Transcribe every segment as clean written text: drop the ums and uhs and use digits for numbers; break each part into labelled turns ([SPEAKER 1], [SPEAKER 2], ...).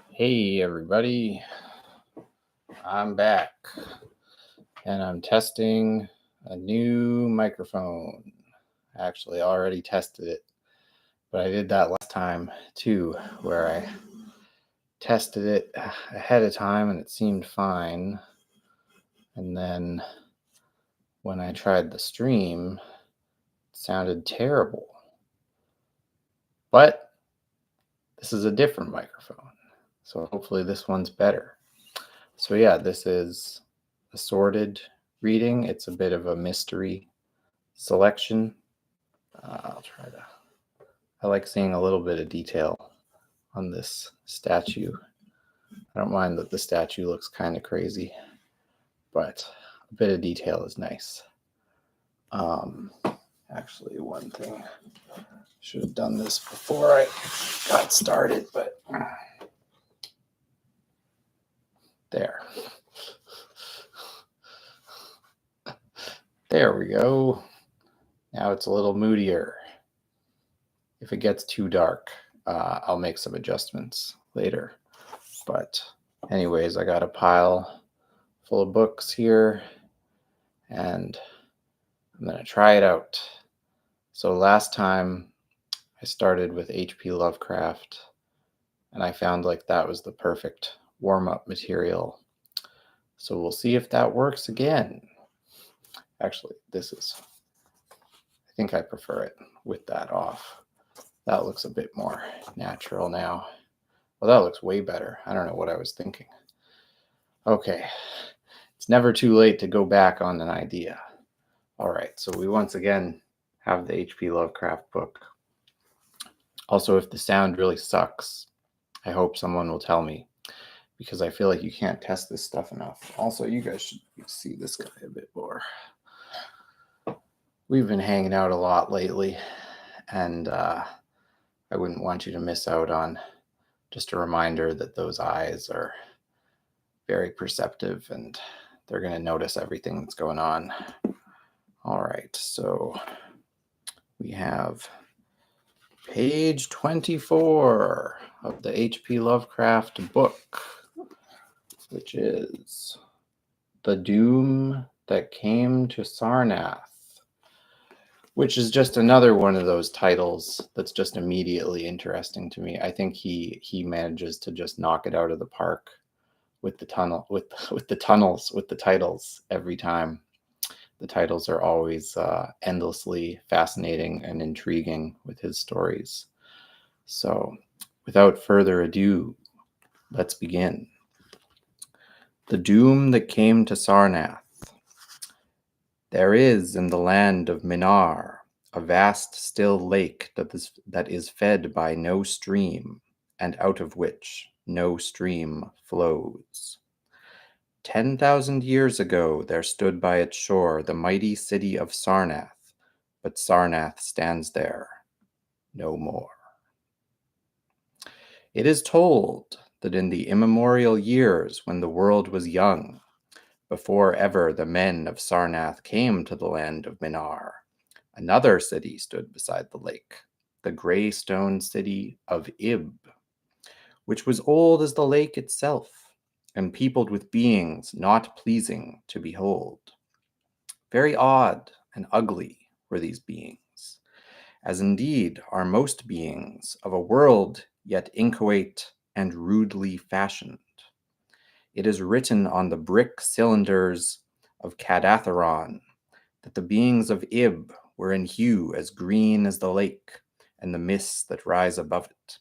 [SPEAKER 1] Hey everybody, I'm back and I'm testing a new microphone. I actually already tested it, but I did that last time too, where I tested it ahead of time and it seemed fine. And then when I tried the stream, it sounded terrible. But this is a different microphone, so hopefully this one's better. So yeah, this is Assorted Reading. It's a bit of a mystery selection. I like seeing a little bit of detail on this statue. I don't mind that the statue looks kind of crazy, but a bit of detail is nice. Actually, one thing, should have done this before I got started, but there. There we go. Now it's a little moodier. If it gets too dark, I'll make some adjustments later. But anyways, I got a pile full of books here, and I'm going to try it out. So last time I started with H.P. Lovecraft, and I found like that was the perfect warm-up material. So we'll see if that works again. Actually, I think I prefer it with that off. That looks a bit more natural now. Well, that looks way better. I don't know what I was thinking. Okay, it's never too late to go back on an idea. All right, so we once again have the H.P. Lovecraft book. Also, if the sound really sucks, I hope someone will tell me, because I feel like you can't test this stuff enough. Also, you guys should see this guy a bit more. We've been hanging out a lot lately, and I wouldn't want you to miss out on just a reminder that those eyes are very perceptive and they're going to notice everything that's going on. All right, so we have page 24 of the H.P. Lovecraft book, which is The Doom That Came to Sarnath, which is just another one of those titles that's just immediately interesting to me. I think he manages to just knock it out of the park with the titles every time. The titles are always endlessly fascinating and intriguing with his stories. So, without further ado, let's begin. The Doom That Came to Sarnath. There is in the land of Minar a vast still lake that is fed by no stream, and out of which no stream flows. 10,000 years ago there stood by its shore the mighty city of Sarnath, but Sarnath stands there no more. It is told that in the immemorial years when the world was young, before ever the men of Sarnath came to the land of Minar, another city stood beside the lake, the gray stone city of Ib, which was old as the lake itself, and peopled with beings not pleasing to behold. Very odd and ugly were these beings, as indeed are most beings of a world yet inchoate and rudely fashioned. It is written on the brick cylinders of Cadatharon that the beings of Ib were in hue as green as the lake and the mists that rise above it,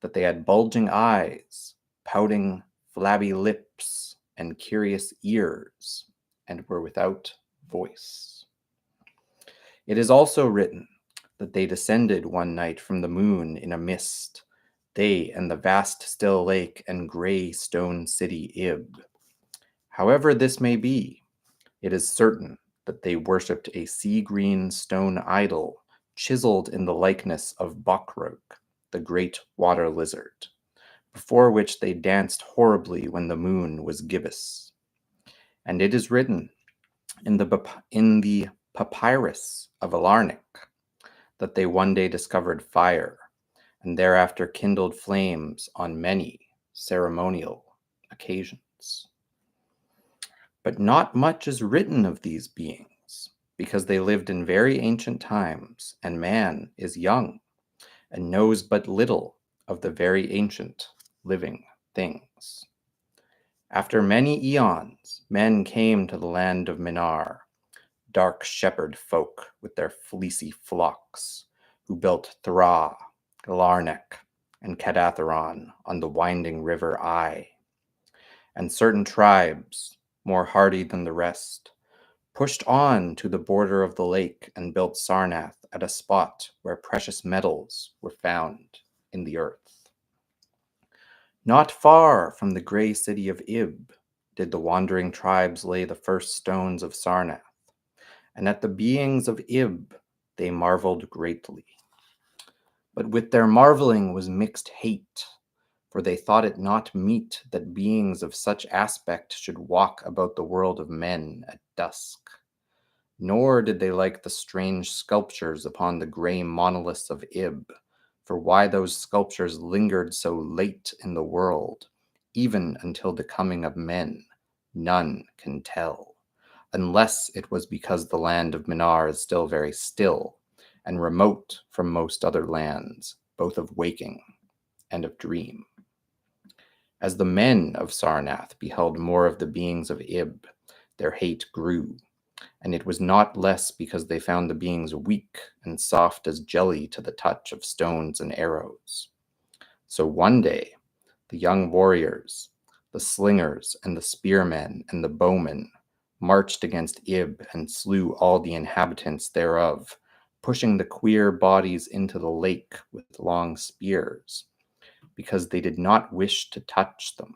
[SPEAKER 1] that they had bulging eyes, pouting flabby lips, and curious ears, and were without voice. It is also written that they descended one night from the moon in a mist, they and the vast still lake and gray stone city Ib. However this may be, it is certain that they worshipped a sea-green stone idol chiseled in the likeness of Bokrog, the great water lizard, before which they danced horribly when the moon was gibbous. And it is written in the papyrus of Alarnic that they one day discovered fire, and thereafter kindled flames on many ceremonial occasions. But not much is written of these beings, because they lived in very ancient times, and man is young and knows but little of the very ancient living things. After many eons, men came to the land of Minar, dark shepherd folk with their fleecy flocks, who built Thra, Larnek, and Cadatharon on the winding river Ai. And certain tribes, more hardy than the rest, pushed on to the border of the lake and built Sarnath at a spot where precious metals were found in the earth. Not far from the gray city of Ib did the wandering tribes lay the first stones of Sarnath, and at the beings of Ib they marveled greatly. But with their marveling was mixed hate, for they thought it not meet that beings of such aspect should walk about the world of men at dusk. Nor did they like the strange sculptures upon the gray monoliths of Ib, for why those sculptures lingered so late in the world, even until the coming of men, none can tell, unless it was because the land of Minar is still very still, and remote from most other lands, both of waking and of dream. As the men of Sarnath beheld more of the beings of Ib, their hate grew, and it was not less because they found the beings weak and soft as jelly to the touch of stones and arrows. So one day, the young warriors, the slingers and the spearmen and the bowmen, marched against Ib and slew all the inhabitants thereof, pushing the queer bodies into the lake with long spears, because they did not wish to touch them.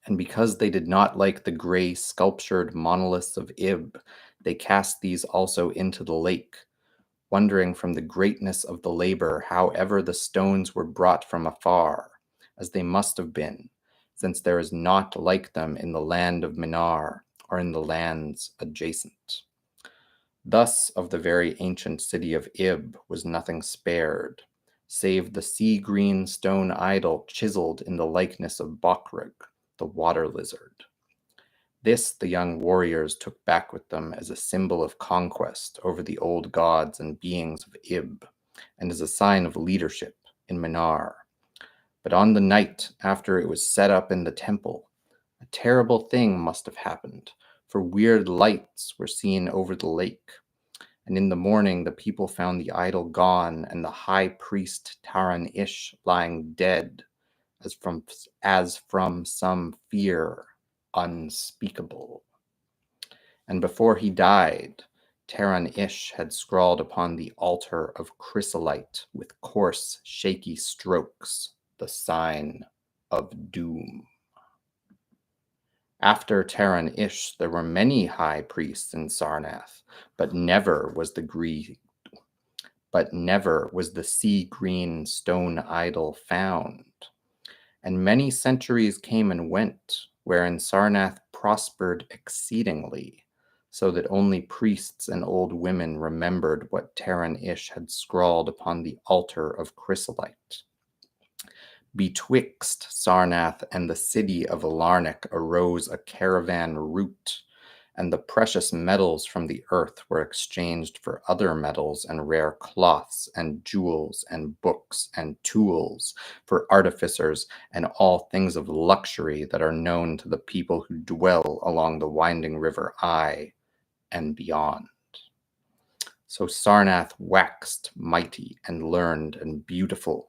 [SPEAKER 1] And because they did not like the gray sculptured monoliths of Ib, they cast these also into the lake, wondering from the greatness of the labor how ever the stones were brought from afar, as they must have been, since there is naught like them in the land of Minar or in the lands adjacent. Thus of the very ancient city of Ib was nothing spared, save the sea-green stone idol chiseled in the likeness of Bokrug, the water lizard. This the young warriors took back with them as a symbol of conquest over the old gods and beings of Ib, and as a sign of leadership in Minar. But on the night after it was set up in the temple, a terrible thing must have happened, for weird lights were seen over the lake. And in the morning the people found the idol gone and the high priest Taran Ish lying dead, as from some fear unspeakable. And before he died, Taran Ish had scrawled upon the altar of chrysolite with coarse, shaky strokes the sign of doom. After Taran Ish, there were many high priests in Sarnath, but never was the sea-green stone idol found. And many centuries came and went, wherein Sarnath prospered exceedingly, so that only priests and old women remembered what Taran Ish had scrawled upon the altar of chrysolite. Betwixt Sarnath and the city of Alarnik arose a caravan route, and the precious metals from the earth were exchanged for other metals and rare cloths and jewels and books and tools for artificers and all things of luxury that are known to the people who dwell along the winding river Ai and beyond. So Sarnath waxed mighty and learned and beautiful,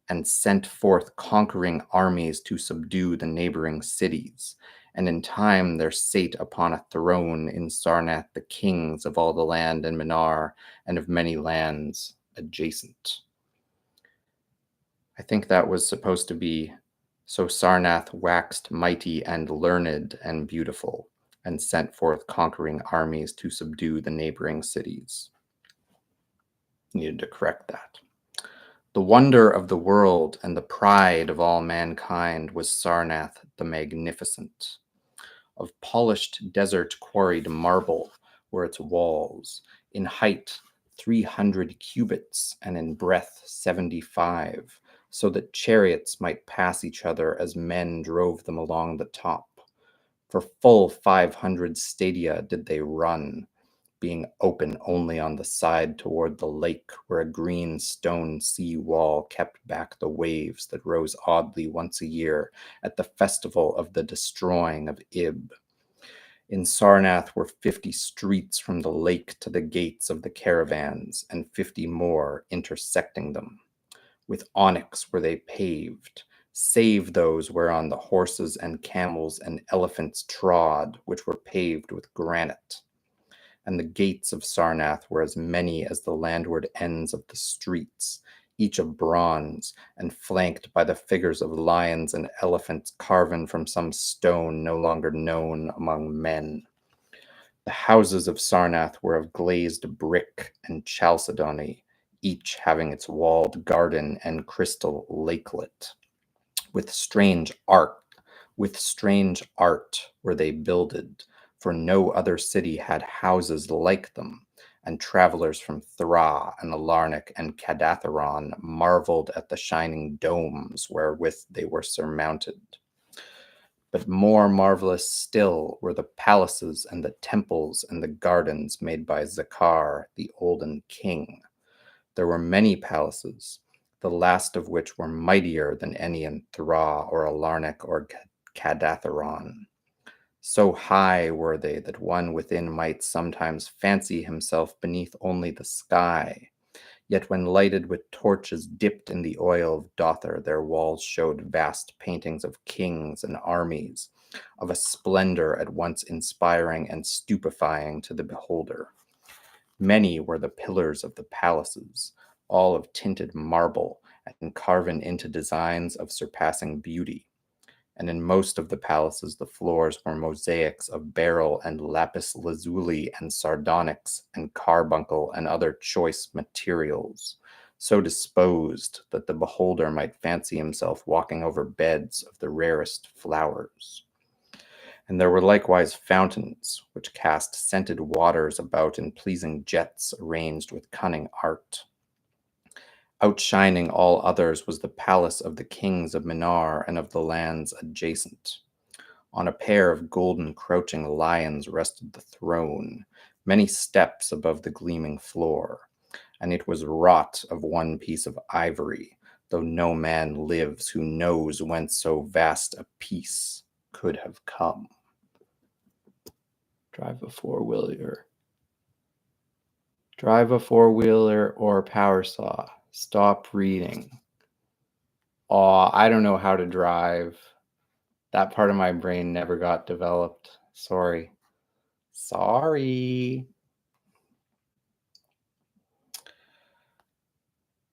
[SPEAKER 1] and sent forth conquering armies to subdue the neighboring cities. And in time there sate upon a throne in Sarnath the kings of all the land in Minar and of many lands adjacent. I think that was supposed to be, so Sarnath waxed mighty and learned and beautiful, and sent forth conquering armies to subdue the neighboring cities. Needed to correct that. The wonder of the world and the pride of all mankind was Sarnath the Magnificent. Of polished desert quarried marble were its walls, in height 300 cubits, and in breadth 75, so that chariots might pass each other as men drove them along the top. For full 500 stadia did they run, being open only on the side toward the lake, where a green stone sea wall kept back the waves that rose oddly once a year at the festival of the destroying of Ib. In Sarnath were 50 streets from the lake to the gates of the caravans, and 50 more intersecting them. With onyx were they paved, save those whereon the horses and camels and elephants trod, which were paved with granite. And the gates of Sarnath were as many as the landward ends of the streets, each of bronze, and flanked by the figures of lions and elephants carven from some stone no longer known among men. The houses of Sarnath were of glazed brick and chalcedony, each having its walled garden and crystal lakelet. With strange art were they builded, for no other city had houses like them, and travelers from Thra and Alarnach and Cadatharon marveled at the shining domes wherewith they were surmounted. But more marvelous still were the palaces and the temples and the gardens made by Zakar, the olden king. There were many palaces, the last of which were mightier than any in Thra or Alarnach or Cadatharon. So high were they that one within might sometimes fancy himself beneath only the sky. Yet when lighted with torches dipped in the oil of Dothr, their walls showed vast paintings of kings and armies, of a splendor at once inspiring and stupefying to the beholder. Many were the pillars of the palaces, all of tinted marble and carven into designs of surpassing beauty. And in most of the palaces the floors were mosaics of beryl and lapis lazuli and sardonyx and carbuncle and other choice materials, so disposed that the beholder might fancy himself walking over beds of the rarest flowers. And there were likewise fountains, which cast scented waters about in pleasing jets arranged with cunning art. Outshining all others was the palace of the kings of Minar and of the lands adjacent. On a pair of golden crouching lions rested the throne, many steps above the gleaming floor, and it was wrought of one piece of ivory, though no man lives who knows whence so vast a piece could have come. Drive a four-wheeler or power saw. Stop reading. Oh, I don't know how to drive. That part of my brain never got developed. Sorry.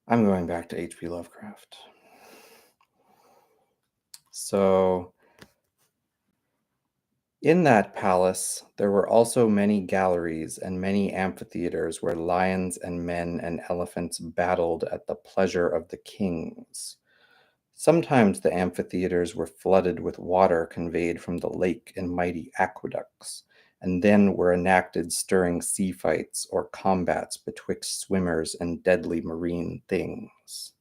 [SPEAKER 1] I'm going back to H.P. Lovecraft. So, in that palace, there were also many galleries and many amphitheaters where lions and men and elephants battled at the pleasure of the kings. Sometimes the amphitheaters were flooded with water conveyed from the lake in mighty aqueducts, and then were enacted stirring sea fights or combats betwixt swimmers and deadly marine things.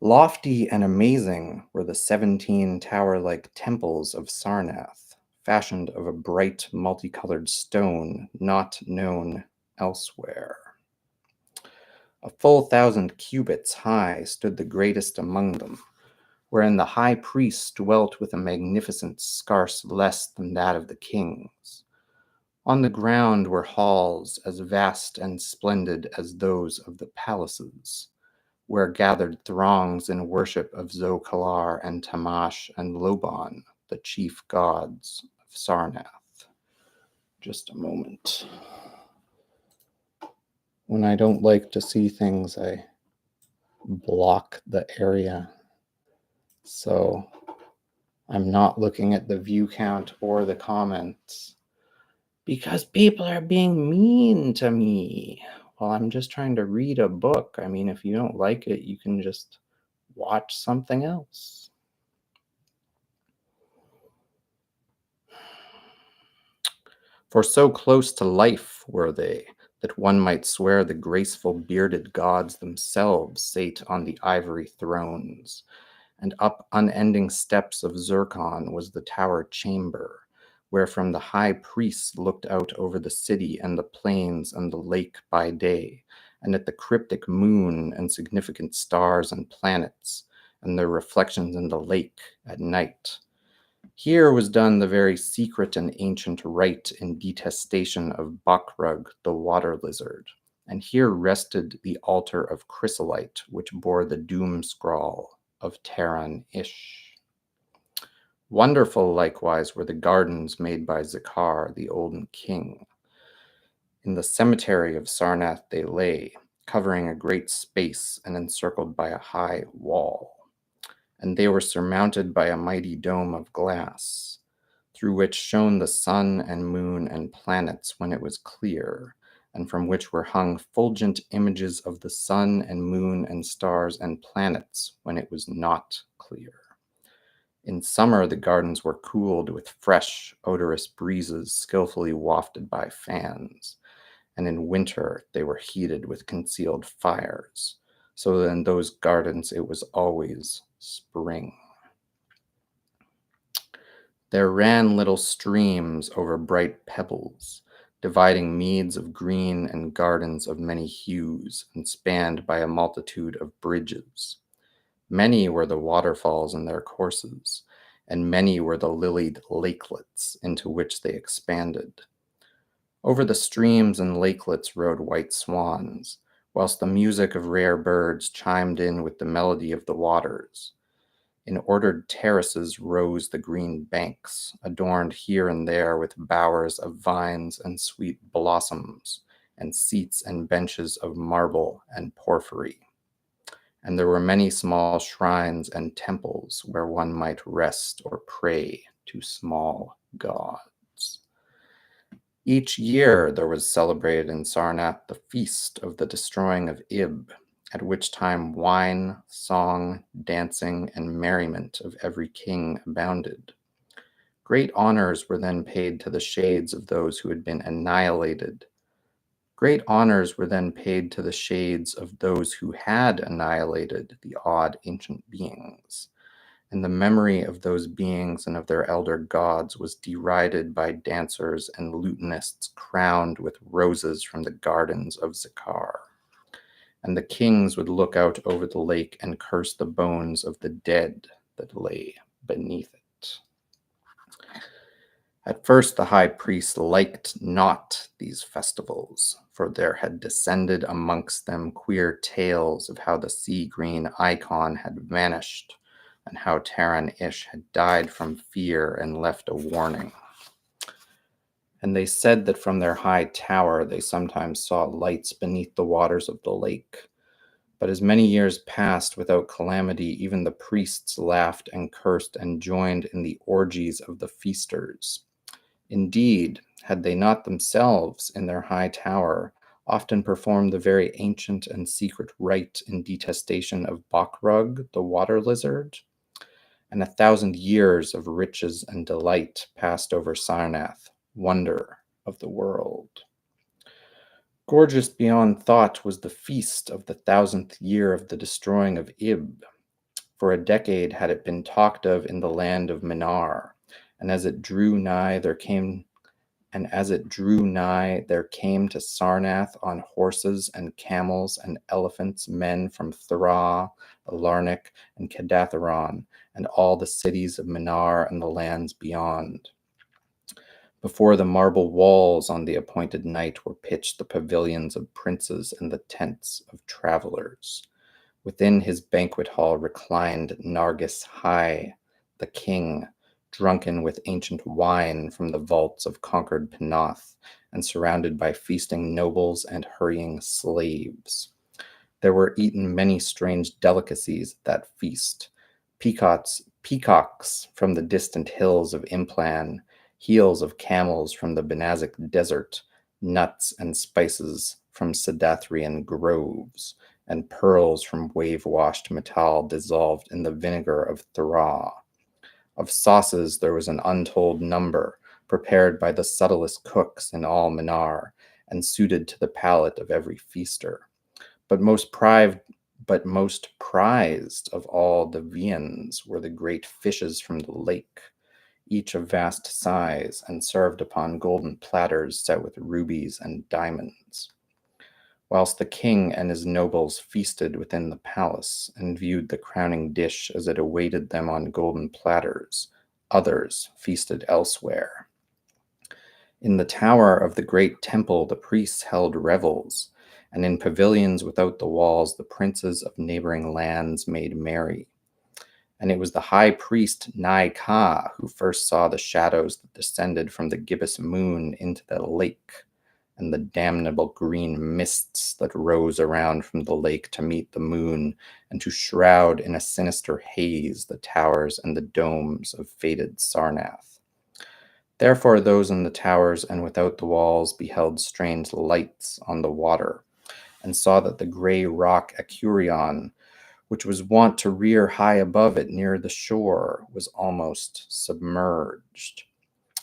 [SPEAKER 1] Lofty and amazing were the 17 tower-like temples of Sarnath, fashioned of a bright multicolored stone not known elsewhere. A full 1,000 cubits high stood the greatest among them, wherein the high priest dwelt with a magnificence scarce less than that of the kings. On the ground were halls as vast and splendid as those of the palaces, where gathered throngs in worship of Zokalar and Tamash and Loban, the chief gods of Sarnath. Just a moment. When I don't like to see things, I block the area. So I'm not looking at the view count or the comments because people are being mean to me while I'm just trying to read a book. I mean, if you don't like it, you can just watch something else. For so close to life were they that one might swear the graceful bearded gods themselves sate on the ivory thrones, and up unending steps of zircon was the tower chamber, where from the high priests looked out over the city and the plains and the lake by day, and at the cryptic moon and significant stars and planets, and their reflections in the lake at night. Here was done the very secret and ancient rite in detestation of Bakrug, the water lizard, and here rested the altar of chrysolite, which bore the doom scrawl of Taran Ish. Wonderful likewise were the gardens made by Zakar, the olden king. In the cemetery of Sarnath they lay, covering a great space and encircled by a high wall, and they were surmounted by a mighty dome of glass, through which shone the sun and moon and planets when it was clear, and from which were hung fulgent images of the sun and moon and stars and planets when it was not clear. In summer, the gardens were cooled with fresh, odorous breezes skillfully wafted by fans, and in winter they were heated with concealed fires, so that in those gardens it was always spring. There ran little streams over bright pebbles, dividing meads of green and gardens of many hues, and spanned by a multitude of bridges. Many were the waterfalls in their courses, and many were the lilied lakelets into which they expanded. Over the streams and lakelets rode white swans, whilst the music of rare birds chimed in with the melody of the waters. In ordered terraces rose the green banks, adorned here and there with bowers of vines and sweet blossoms, and seats and benches of marble and porphyry. And there were many small shrines and temples where one might rest or pray to small gods. Each year there was celebrated in Sarnath the feast of the destroying of Ib, at which time wine, song, dancing, and merriment of every king abounded. Great honors were then paid to the shades of those who had been annihilated. Great honors were then paid to the shades of those who had annihilated the odd ancient beings, and the memory of those beings and of their elder gods was derided by dancers and lutanists crowned with roses from the gardens of Zakar. And the kings would look out over the lake and curse the bones of the dead that lay beneath it. At first the high priest liked not these festivals, for there had descended amongst them queer tales of how the sea-green icon had vanished, and how Taran Ish had died from fear and left a warning. And they said that from their high tower they sometimes saw lights beneath the waters of the lake. But as many years passed without calamity, even the priests laughed and cursed and joined in the orgies of the feasters. Indeed, had they not themselves, in their high tower, often performed the very ancient and secret rite in detestation of Bakrug, the water lizard? And 1,000 years of riches and delight passed over Sarnath, wonder of the world. Gorgeous beyond thought was the feast of the 1,000th year of the destroying of Ib. For a decade had it been talked of in the land of Minar, and as it drew nigh there came to Sarnath on horses and camels and elephants men from Thra, Alarnik, and Kedatharon, and all the cities of Minar and the lands beyond. Before the marble walls on the appointed night were pitched the pavilions of princes and the tents of travelers. Within his banquet hall reclined Nargis High, the king, drunken with ancient wine from the vaults of conquered Penoth, and surrounded by feasting nobles and hurrying slaves. There were eaten many strange delicacies at that feast. Peacocks from the distant hills of Implan, heels of camels from the Benazic desert, nuts and spices from Sadathrian groves, and pearls from wave-washed metal dissolved in the vinegar of Thra. Of sauces there was an untold number, prepared by the subtlest cooks in all Minar, and suited to the palate of every feaster. But most prized of all the viands were the great fishes from the lake, each of vast size, and served upon golden platters set with rubies and diamonds. Whilst the king and his nobles feasted within the palace and viewed the crowning dish as it awaited them on golden platters, others feasted elsewhere. In the tower of the great temple the priests held revels, and in pavilions without the walls the princes of neighboring lands made merry. And it was the high priest Nai Ka who first saw the shadows that descended from the gibbous moon into the lake, and the damnable green mists that rose around from the lake to meet the moon, and to shroud in a sinister haze the towers and the domes of fated Sarnath. Therefore those in the towers and without the walls beheld strange lights on the water, and saw that the grey rock Acurion, which was wont to rear high above it near the shore, was almost submerged.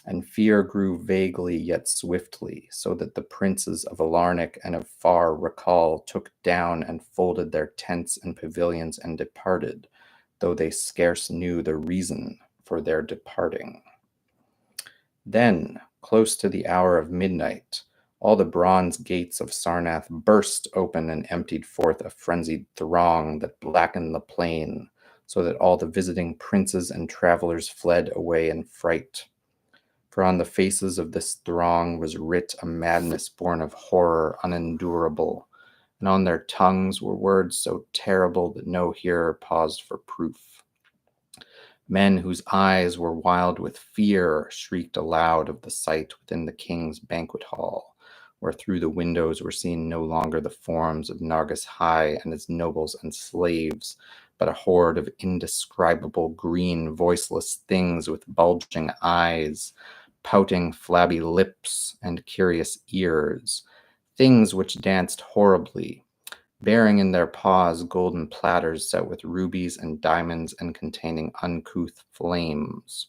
[SPEAKER 1] And fear grew vaguely yet swiftly, so that the princes of Alarnic and of far Recall took down and folded their tents and pavilions and departed, though they scarce knew the reason for their departing. Then, close to the hour of midnight, all the bronze gates of Sarnath burst open and emptied forth a frenzied throng that blackened the plain, so that all the visiting princes and travelers fled away in fright. For on the faces of this throng was writ a madness born of horror unendurable, and on their tongues were words so terrible that no hearer paused for proof. Men whose eyes were wild with fear shrieked aloud of the sight within the king's banquet hall, where through the windows were seen no longer the forms of Nargis High and his nobles and slaves, but a horde of indescribable green voiceless things with bulging eyes, pouting flabby lips, and curious ears, things which danced horribly, bearing in their paws golden platters set with rubies and diamonds and containing uncouth flames.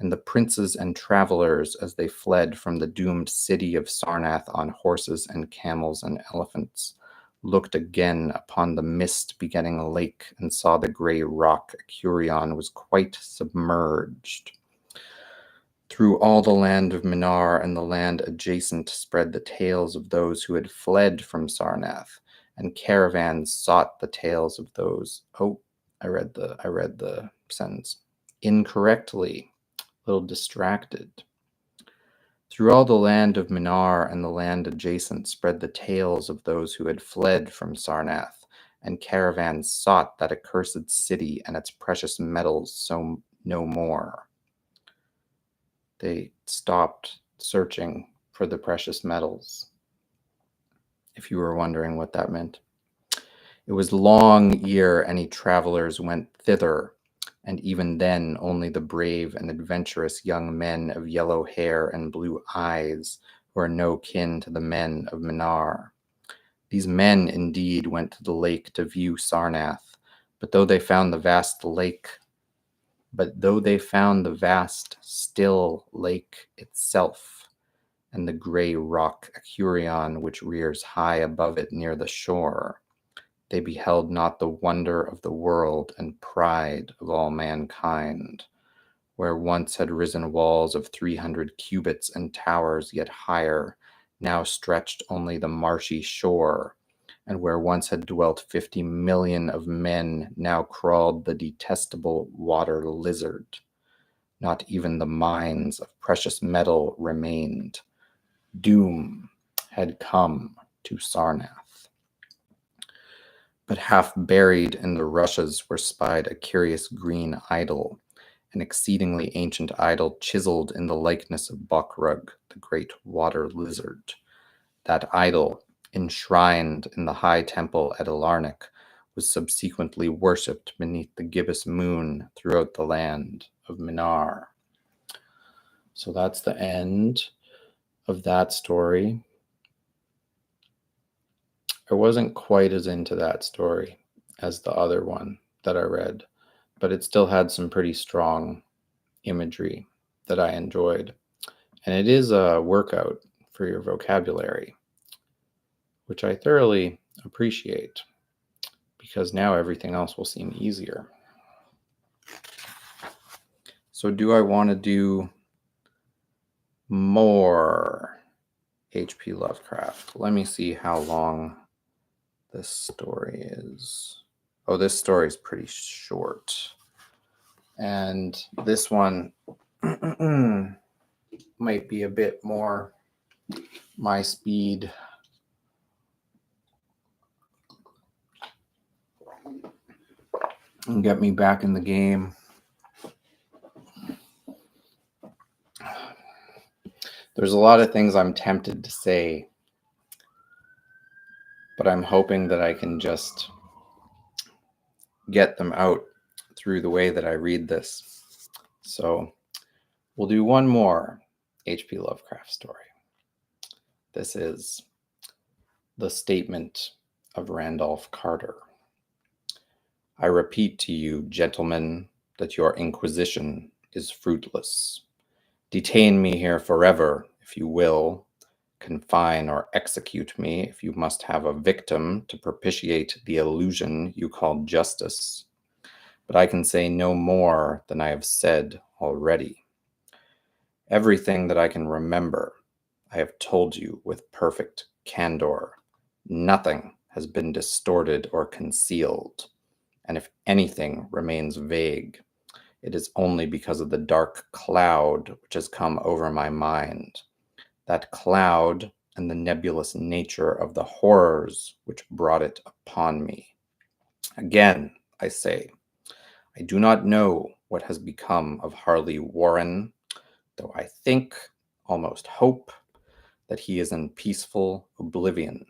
[SPEAKER 1] And the princes and travelers, as they fled from the doomed city of Sarnath on horses and camels and elephants, looked again upon the mist-begetting lake and saw the grey rock Acurion was quite submerged. Through all the land of Minar and the land adjacent spread the tales of those who had fled from Sarnath, and caravans sought the tales of those. Oh, I read the sentence incorrectly. A little distracted. Through all the land of Minar and the land adjacent spread the tales of those who had fled from Sarnath, and caravans sought that accursed city and its precious metals so no more. They stopped searching for the precious metals, if you were wondering what that meant. It was long ere any travelers went thither, and even then only the brave and adventurous young men of yellow hair and blue eyes, who are no kin to the men of Minar. These men indeed went to the lake to view Sarnath, but though they found the vast still lake itself, and the grey rock Acurion which rears high above it near the shore, they beheld not the wonder of the world and pride of all mankind, where once had risen walls of 300 cubits and towers yet higher, now stretched only the marshy shore, and where once had dwelt 50 million of men, now crawled the detestable water lizard. Not even the mines of precious metal remained. Doom had come to Sarnath. But half buried in the rushes were spied a curious green idol, an exceedingly ancient idol chiseled in the likeness of Bokrug, the great water lizard. That idol, enshrined in the high temple at Alarnic, was subsequently worshipped beneath the gibbous moon throughout the land of Minar. So that's the end of that story. I wasn't quite as into that story as the other one that I read, but it still had some pretty strong imagery that I enjoyed. And it is a workout for your vocabulary, which I thoroughly appreciate because now everything else will seem easier. So do I want to do more H.P. Lovecraft? Let me see how long this story is. Oh, this story is pretty short. And this one might be a bit more my speed. And get me back in the game. There's a lot of things I'm tempted to say, but I'm hoping that I can just get them out through the way that I read this. So we'll do one more H.P. Lovecraft story. This is The Statement of Randolph Carter. I repeat to you, gentlemen, that your inquisition is fruitless. Detain me here forever, if you will. Confine or execute me if you must have a victim to propitiate the illusion you call justice. But I can say no more than I have said already. Everything that I can remember, I have told you with perfect candor. Nothing has been distorted or concealed, and if anything remains vague, it is only because of the dark cloud which has come over my mind. That cloud and the nebulous nature of the horrors which brought it upon me. Again, I say, I do not know what has become of Harley Warren, though I think, almost hope, that he is in peaceful oblivion,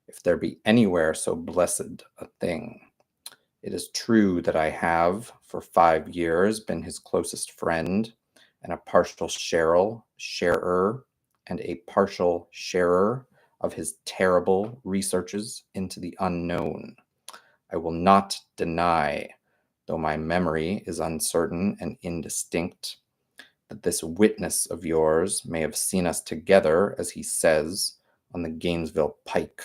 [SPEAKER 1] if there be anywhere so blessed a thing. It is true that I have, for 5 years, been his closest friend, and a partial sharer of his terrible researches into the unknown. I will not deny, though my memory is uncertain and indistinct, that this witness of yours may have seen us together, as he says, on the Gainesville Pike,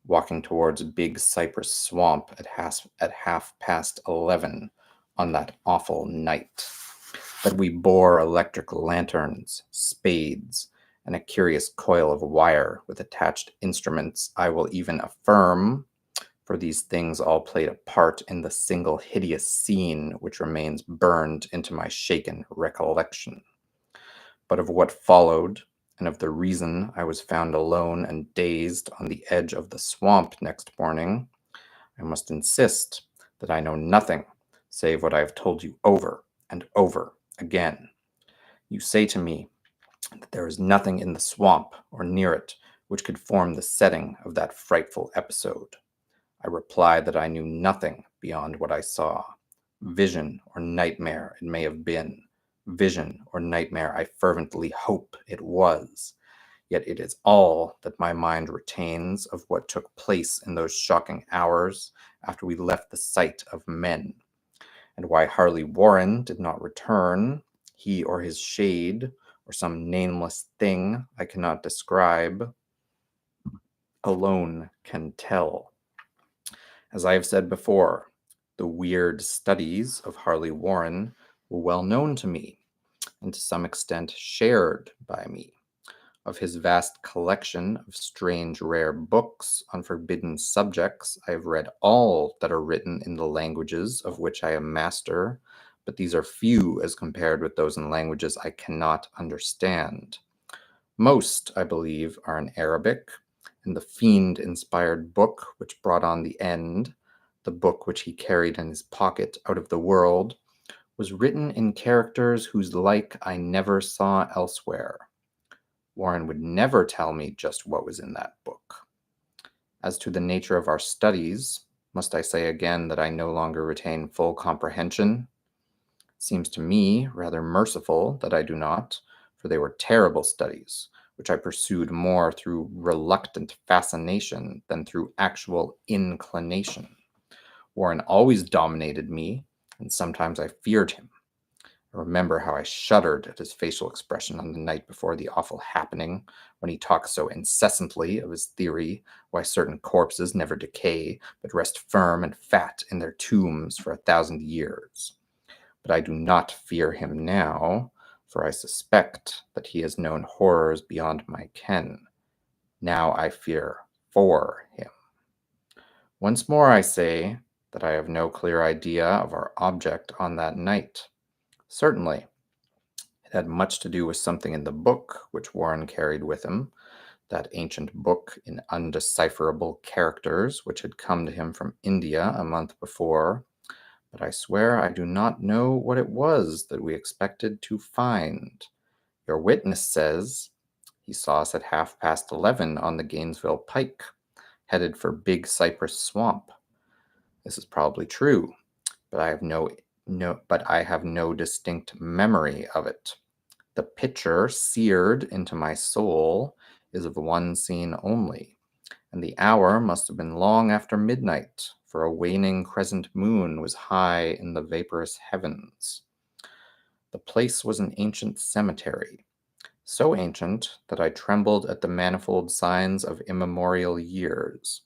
[SPEAKER 1] walking towards Big Cypress Swamp at 11:30 on that awful night. That we bore electric lanterns, spades, and a curious coil of wire with attached instruments, I will even affirm, for these things all played a part in the single hideous scene which remains burned into my shaken recollection. But of what followed, and of the reason I was found alone and dazed on the edge of the swamp next morning, I must insist that I know nothing save what I have told you over and over again. You say to me that there is nothing in the swamp or near it which could form the setting of that frightful episode. I reply that I knew nothing beyond what I saw. Vision or nightmare it may have been. Vision or nightmare I fervently hope it was. Yet it is all that my mind retains of what took place in those shocking hours after we left the sight of men. And why Harley Warren did not return, he or his shade, or some nameless thing I cannot describe, alone can tell. As I have said before, the weird studies of Harley Warren were well known to me, and to some extent shared by me. Of his vast collection of strange, rare books on forbidden subjects, I have read all that are written in the languages of which I am master, but these are few as compared with those in languages I cannot understand. Most, I believe, are in Arabic, and the fiend-inspired book which brought on the end, the book which he carried in his pocket out of the world, was written in characters whose like I never saw elsewhere. Warren would never tell me just what was in that book. As to the nature of our studies, must I say again that I no longer retain full comprehension? It seems to me rather merciful that I do not, for they were terrible studies, which I pursued more through reluctant fascination than through actual inclination. Warren always dominated me, and sometimes I feared him. I remember how I shuddered at his facial expression on the night before the awful happening, when he talked so incessantly of his theory why certain corpses never decay, but rest firm and fat in their tombs for 1,000 years. But I do not fear him now, for I suspect that he has known horrors beyond my ken. Now I fear for him. Once more I say that I have no clear idea of our object on that night. Certainly, it had much to do with something in the book which Warren carried with him, that ancient book in undecipherable characters which had come to him from India a month before, but I swear I do not know what it was that we expected to find. Your witness says he saw us at 11:30 on the Gainesville Pike, headed for Big Cypress Swamp. This is probably true, but I have no distinct memory of it. The picture seared into my soul is of one scene only, and the hour must have been long after midnight, for a waning crescent moon was high in the vaporous heavens. The place was an ancient cemetery, so ancient that I trembled at the manifold signs of immemorial years.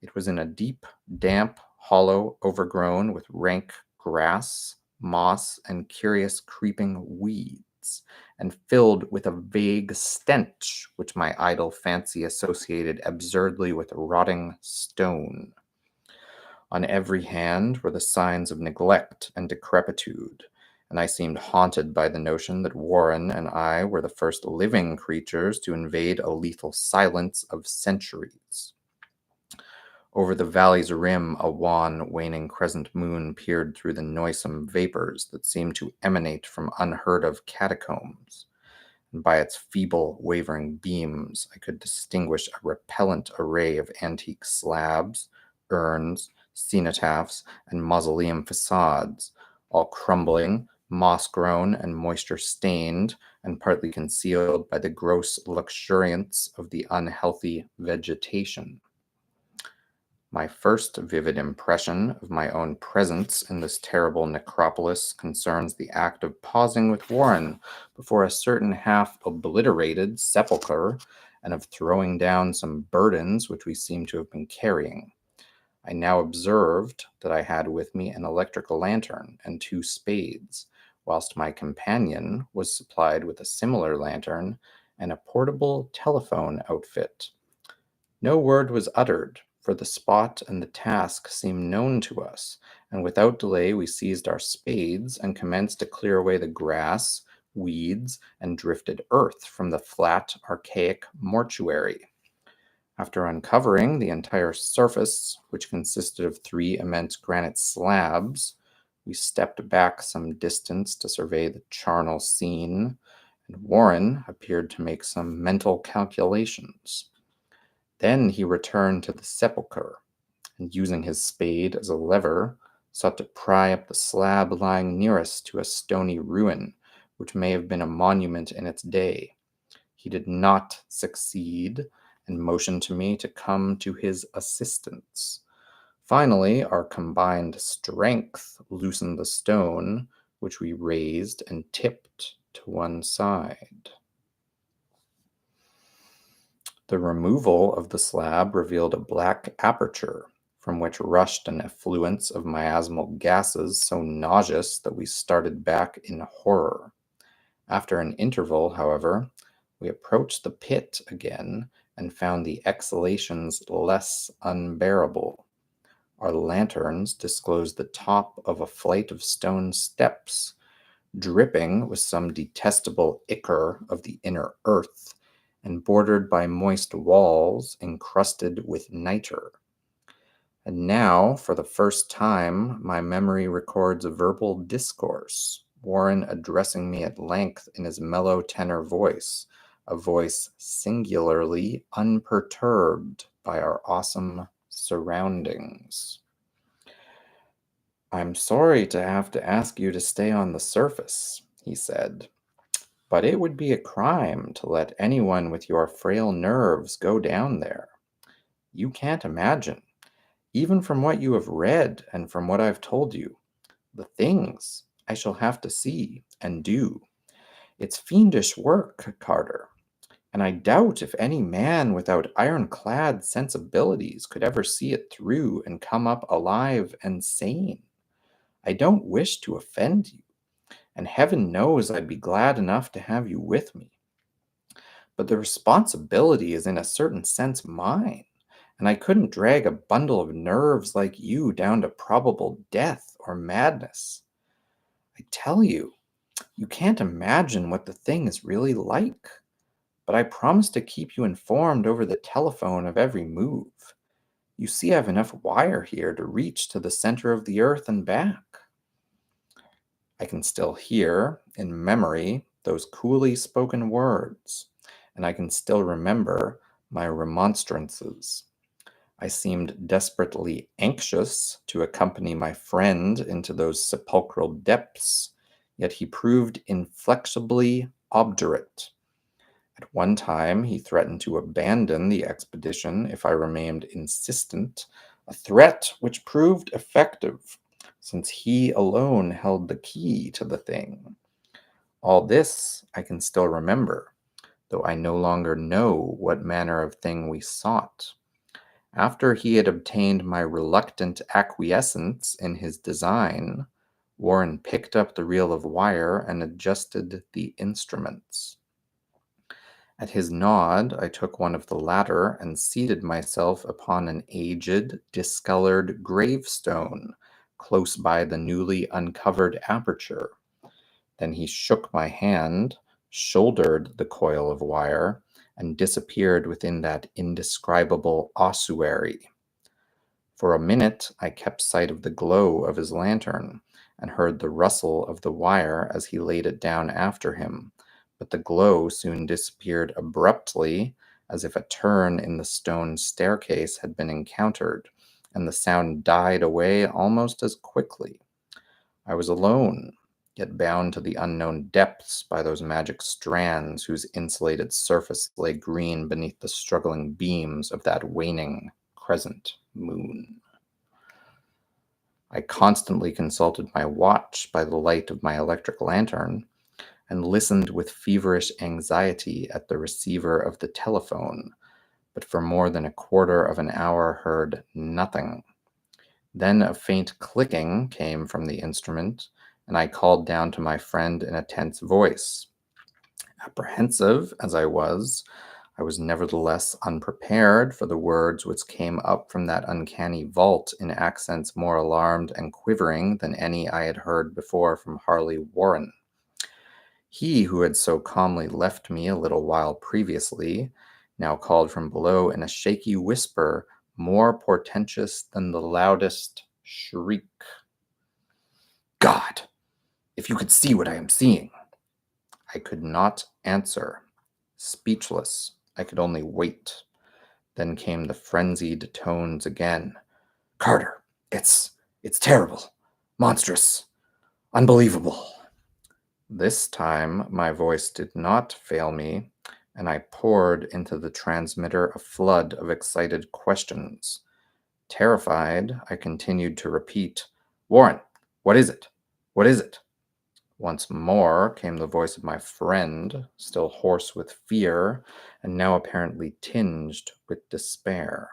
[SPEAKER 1] It was in a deep, damp hollow overgrown with rank grass, moss, and curious creeping weeds, and filled with a vague stench which my idle fancy associated absurdly with rotting stone. On every hand were the signs of neglect and decrepitude, and I seemed haunted by the notion that Warren and I were the first living creatures to invade a lethal silence of centuries. Over the valley's rim, a wan, waning crescent moon peered through the noisome vapors that seemed to emanate from unheard-of catacombs, and by its feeble, wavering beams I could distinguish a repellent array of antique slabs, urns, cenotaphs, and mausoleum facades, all crumbling, moss-grown, and moisture-stained, and partly concealed by the gross luxuriance of the unhealthy vegetation. My first vivid impression of my own presence in this terrible necropolis concerns the act of pausing with Warren before a certain half-obliterated sepulchre and of throwing down some burdens which we seemed to have been carrying. I now observed that I had with me an electric lantern and 2 spades, whilst my companion was supplied with a similar lantern and a portable telephone outfit. No word was uttered, for the spot and the task seemed known to us, and without delay we seized our spades and commenced to clear away the grass, weeds, and drifted earth from the flat, archaic mortuary. After uncovering the entire surface, which consisted of 3 immense granite slabs, we stepped back some distance to survey the charnel scene, and Warren appeared to make some mental calculations. Then he returned to the sepulchre, and using his spade as a lever, sought to pry up the slab lying nearest to a stony ruin, which may have been a monument in its day. He did not succeed, and motioned to me to come to his assistance. Finally, our combined strength loosened the stone, which we raised and tipped to one side. The removal of the slab revealed a black aperture, from which rushed an effluence of miasmal gases so nauseous that we started back in horror. After an interval, however, we approached the pit again and found the exhalations less unbearable. Our lanterns disclosed the top of a flight of stone steps, dripping with some detestable ichor of the inner earth, and bordered by moist walls encrusted with niter. And now, for the first time, my memory records a verbal discourse, Warren addressing me at length in his mellow tenor voice, a voice singularly unperturbed by our awesome surroundings. "I'm sorry to have to ask you to stay on the surface," he said. "But it would be a crime to let anyone with your frail nerves go down there. You can't imagine, even from what you have read and from what I've told you, the things I shall have to see and do. It's fiendish work, Carter, and I doubt if any man without ironclad sensibilities could ever see it through and come up alive and sane. I don't wish to offend you, and heaven knows I'd be glad enough to have you with me. But the responsibility is in a certain sense mine, and I couldn't drag a bundle of nerves like you down to probable death or madness. I tell you, you can't imagine what the thing is really like, but I promise to keep you informed over the telephone of every move. You see, I have enough wire here to reach to the center of the earth and back. I can still hear, in memory, those coolly spoken words, and I can still remember my remonstrances. I seemed desperately anxious to accompany my friend into those sepulchral depths, yet he proved inflexibly obdurate. At one time, he threatened to abandon the expedition if I remained insistent, a threat which proved effective, since he alone held the key to the thing. All this I can still remember, though I no longer know what manner of thing we sought. After he had obtained my reluctant acquiescence in his design, Warren picked up the reel of wire and adjusted the instruments. At his nod, I took one of the latter and seated myself upon an aged, discolored gravestone close by the newly uncovered aperture. Then he shook my hand, shouldered the coil of wire, and disappeared within that indescribable ossuary. For a minute, I kept sight of the glow of his lantern and heard the rustle of the wire as he laid it down after him, but the glow soon disappeared abruptly, as if a turn in the stone staircase had been encountered, and the sound died away almost as quickly. I was alone, yet bound to the unknown depths by those magic strands whose insulated surface lay green beneath the struggling beams of that waning crescent moon. I constantly consulted my watch by the light of my electric lantern, and listened with feverish anxiety at the receiver of the telephone, but for more than a quarter of an hour heard nothing. Then a faint clicking came from the instrument, and I called down to my friend in a tense voice. Apprehensive as I was nevertheless unprepared for the words which came up from that uncanny vault in accents more alarmed and quivering than any I had heard before from Harley Warren. He who had so calmly left me a little while previously now called from below in a shaky whisper more portentous than the loudest shriek. God, if you could see what I am seeing! I could not answer. Speechless, I could only wait. Then came the frenzied tones again. Carter, it's terrible, monstrous, unbelievable. This time my voice did not fail me, and I poured into the transmitter a flood of excited questions. Terrified, I continued to repeat, Warren, what is it? What is it? Once more came the voice of my friend, still hoarse with fear, and now apparently tinged with despair.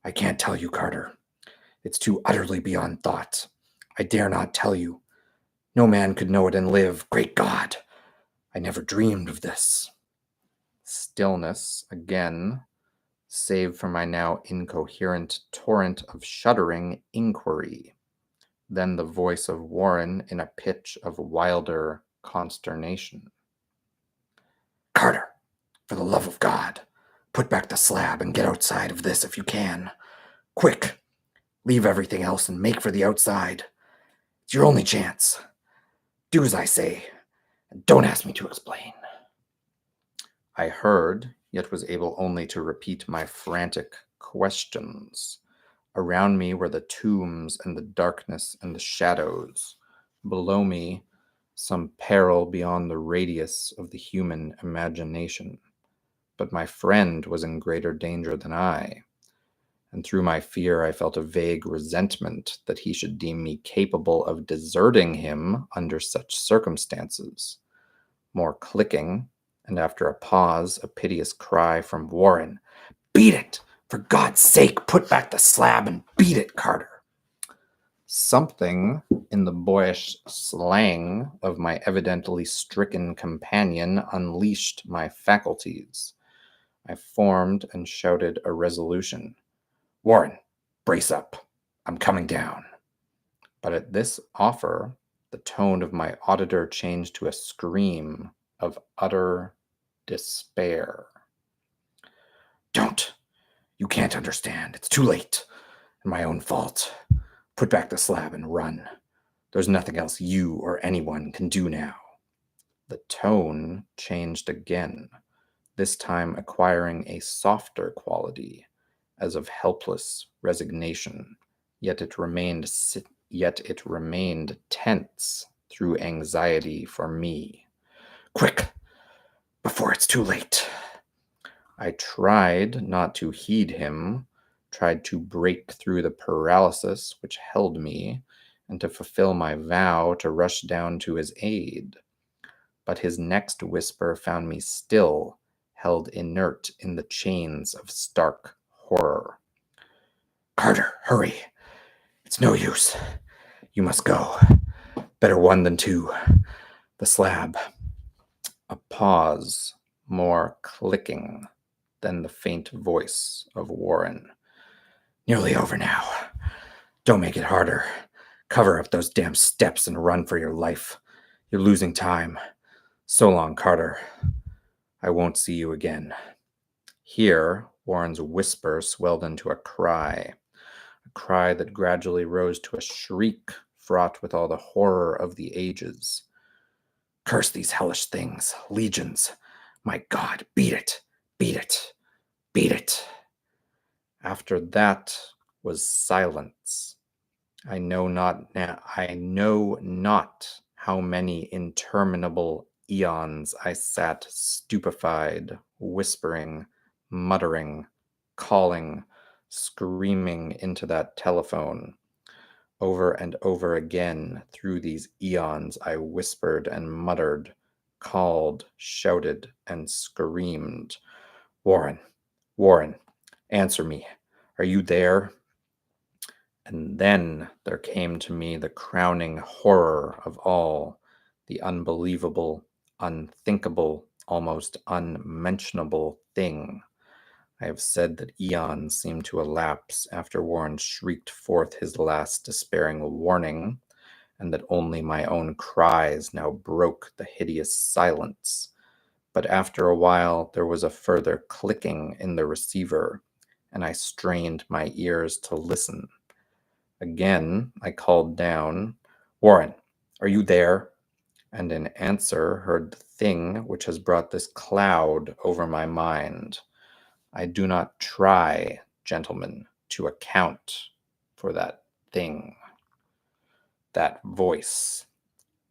[SPEAKER 1] I can't tell you, Carter. It's too utterly beyond thought. I dare not tell you. No man could know it and live. Great God! I never dreamed of this. Stillness again, save for my now incoherent torrent of shuddering inquiry. Then the voice of Warren in a pitch of wilder consternation. Carter, for the love of God, put back the slab and get outside of this if you can. Quick! Leave everything else and make for the outside. It's your only chance. Do as I say, and don't ask me to explain. I heard, yet was able only to repeat my frantic questions. Around me were the tombs and the darkness and the shadows. Below me, some peril beyond the radius of the human imagination. But my friend was in greater danger than I, and through my fear I felt a vague resentment that he should deem me capable of deserting him under such circumstances. More clicking, and after a pause, a piteous cry from Warren. "Beat it! For God's sake, put back the slab and beat it, Carter!" Something in the boyish slang of my evidently stricken companion unleashed my faculties. I formed and shouted a resolution. "Warren, brace up. I'm coming down." But at this offer, the tone of my auditor changed to a scream of utter despair. "Don't. You can't understand. It's too late. And my own fault. Put back the slab and run. There's nothing else you or anyone can do now." The tone changed again, this time acquiring a softer quality, as of helpless resignation, yet it remained tense through anxiety for me. "Quick, before it's too late." I tried not to heed him, tried to break through the paralysis which held me, and to fulfill my vow to rush down to his aid. But his next whisper found me still, held inert in the chains of stark horror. "Carter, hurry. It's no use. You must go. Better one than two. The slab." A pause, more clicking than the faint voice of Warren. "Nearly over now. Don't make it harder. Cover up those damn steps and run for your life. You're losing time. So long, Carter. I won't see you again." Here, Warren's whisper swelled into a cry that gradually rose to a shriek fraught with all the horror of the ages. "Curse these hellish things, legions. My God, beat it, beat it, beat it." After that was silence. I know not how many interminable eons I sat stupefied, whispering, muttering, calling, screaming into that telephone. Over and over again through these eons I whispered and muttered, called, shouted, and screamed. "Warren, Warren, answer me. Are you there?" And then there came to me the crowning horror of all, the unbelievable, unthinkable, almost unmentionable thing. I have said that eons seemed to elapse after Warren shrieked forth his last despairing warning, and that only my own cries now broke the hideous silence. But after a while there was a further clicking in the receiver, and I strained my ears to listen. Again I called down, "Warren, are you there?" And in answer heard the thing which has brought this cloud over my mind. I do not try, gentlemen, to account for that thing, that voice,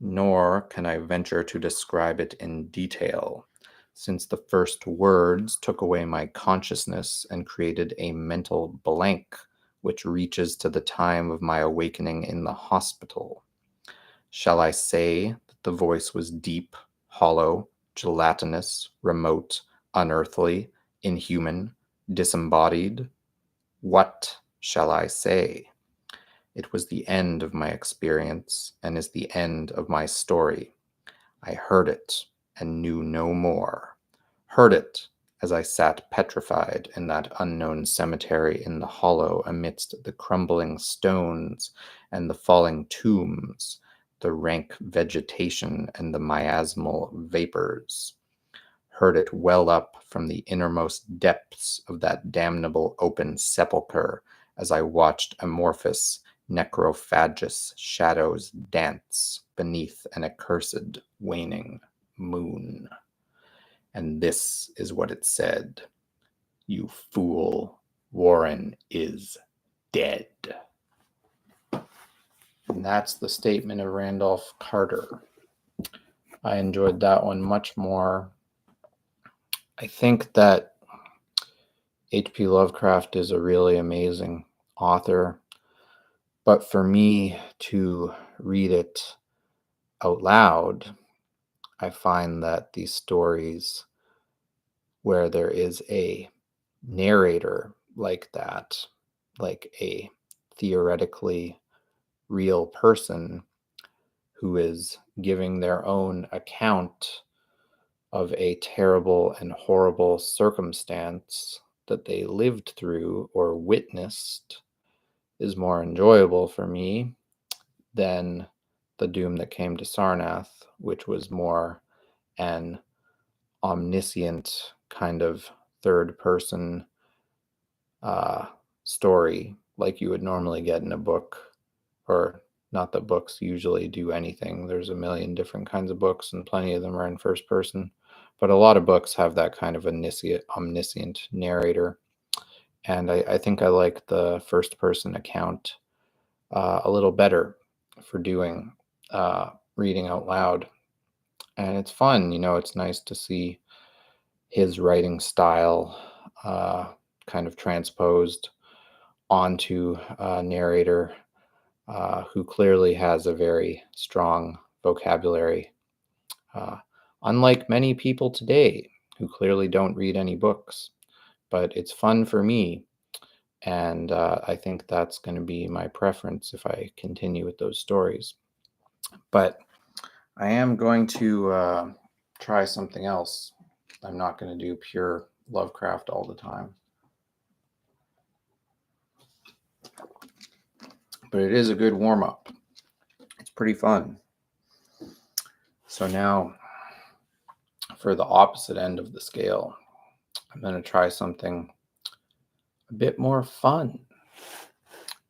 [SPEAKER 1] nor can I venture to describe it in detail, since the first words took away my consciousness and created a mental blank which reaches to the time of my awakening in the hospital. Shall I say that the voice was deep, hollow, gelatinous, remote, unearthly, inhuman, disembodied? What shall I say? It was the end of my experience and is the end of my story. I heard it and knew no more. Heard it as I sat petrified in that unknown cemetery in the hollow amidst the crumbling stones and the falling tombs, the rank vegetation and the miasmal vapors. Heard it well up from the innermost depths of that damnable open sepulchre as I watched amorphous, necrophagous shadows dance beneath an accursed waning moon. And this is what it said: "You fool, Warren is dead." And that's the statement of Randolph Carter. I enjoyed that one much more. I think that H.P. Lovecraft is a really amazing author, but for me to read it out loud, I find that these stories where there is a narrator like that, like a theoretically real person who is giving their own account of a terrible and horrible circumstance that they lived through or witnessed, is more enjoyable for me than The Doom That Came to Sarnath, which was more an omniscient kind of third person story like you would normally get in a book. Or not that books usually do anything. There's a million different kinds of books and plenty of them are in first person, but a lot of books have that kind of omniscient narrator. And I think I like the first person account a little better for doing reading out loud. And it's fun, it's nice to see his writing style kind of transposed onto a narrator who clearly has a very strong vocabulary, uh, unlike many people today who clearly don't read any books. But it's fun for me, and I think that's going to be my preference if I continue with those stories. But I am going to try something else. I'm not going to do pure Lovecraft all the time. But it is a good warm-up. It's pretty fun. So now, for the opposite end of the scale, I'm going to try something a bit more fun.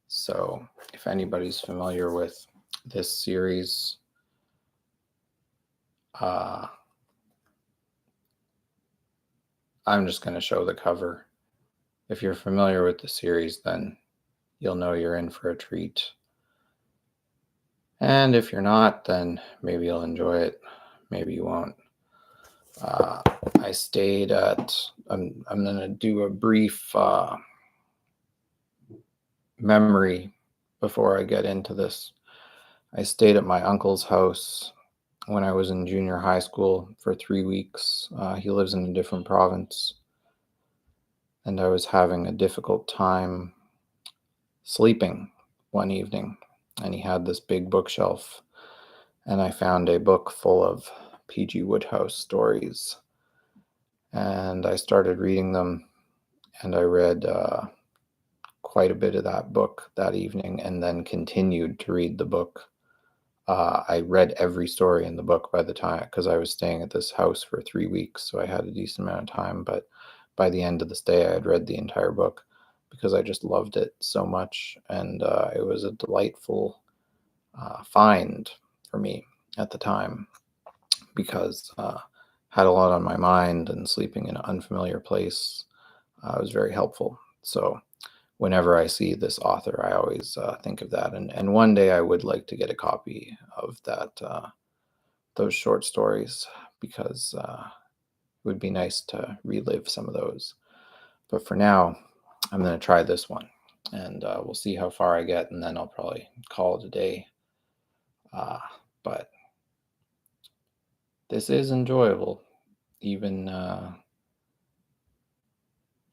[SPEAKER 1] So if anybody's familiar with this series, I'm just going to show the cover. If you're familiar with the series, then you'll know you're in for a treat. And if you're not, then maybe you'll enjoy it. Maybe you won't. I stayed at, I'm going to do a brief memory before I get into this. I stayed at my uncle's house when I was in junior high school for 3 weeks. He lives in a different province, and I was having a difficult time sleeping one evening, and he had this big bookshelf, and I found a book full of P.G. Wodehouse stories, and I started reading them, and I read quite a bit of that book that evening, and then continued to read the book. I read every story in the book by the time, because I was staying at this house for 3 weeks, so I had a decent amount of time, but by the end of the stay, I had read the entire book because I just loved it so much, and it was a delightful find for me at the time, because I had a lot on my mind, and sleeping in an unfamiliar place was very helpful. So whenever I see this author, I always think of that. And one day I would like to get a copy of that, those short stories, because it would be nice to relive some of those. But for now, I'm going to try this one, and we'll see how far I get, and then I'll probably call it a day. But this is enjoyable, even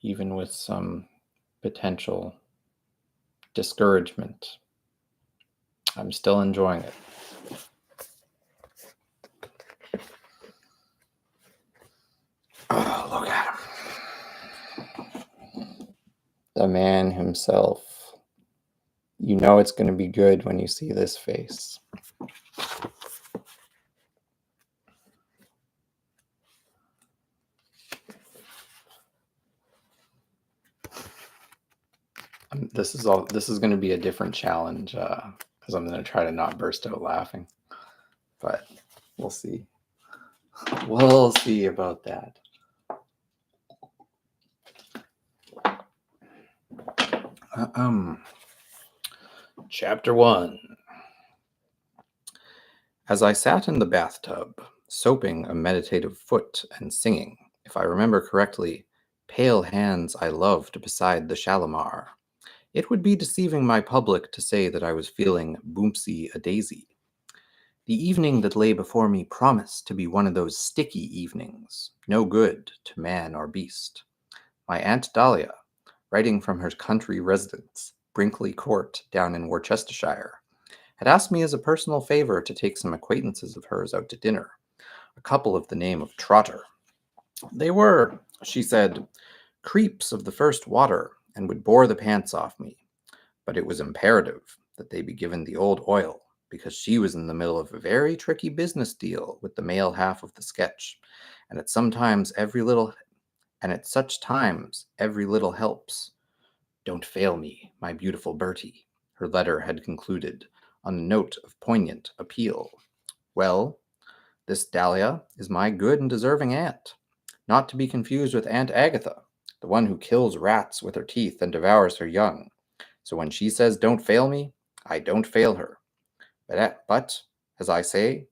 [SPEAKER 1] with some potential discouragement. I'm still enjoying it. Oh, look at him. The man himself. You know it's going to be good when you see this face. This is going to be a different challenge, because I'm going to try to not burst out laughing. But we'll see. We'll see about that. Chapter 1. As I sat in the bathtub, soaping a meditative foot and singing, if I remember correctly, Pale hands I loved beside the Shalimar. It would be deceiving my public to say that I was feeling boomsy a daisy. The evening that lay before me promised to be one of those sticky evenings, no good to man or beast. My Aunt Dahlia, writing from her country residence, Brinkley Court, down in Worcestershire, had asked me as a personal favor to take some acquaintances of hers out to dinner, a couple of the name of Trotter. They were, she said, creeps of the first water and would bore the pants off me, but it was imperative that they be given the old oil because she was in the middle of a very tricky business deal with the male half of the sketch, and at such times every little helps. Don't fail me, my beautiful Bertie, her letter had concluded, on a note of poignant appeal. Well, this Dahlia is my good and deserving aunt, not to be confused with Aunt Agatha, the one who kills rats with her teeth and devours her young. So when she says don't fail me, I don't fail her. But as I say,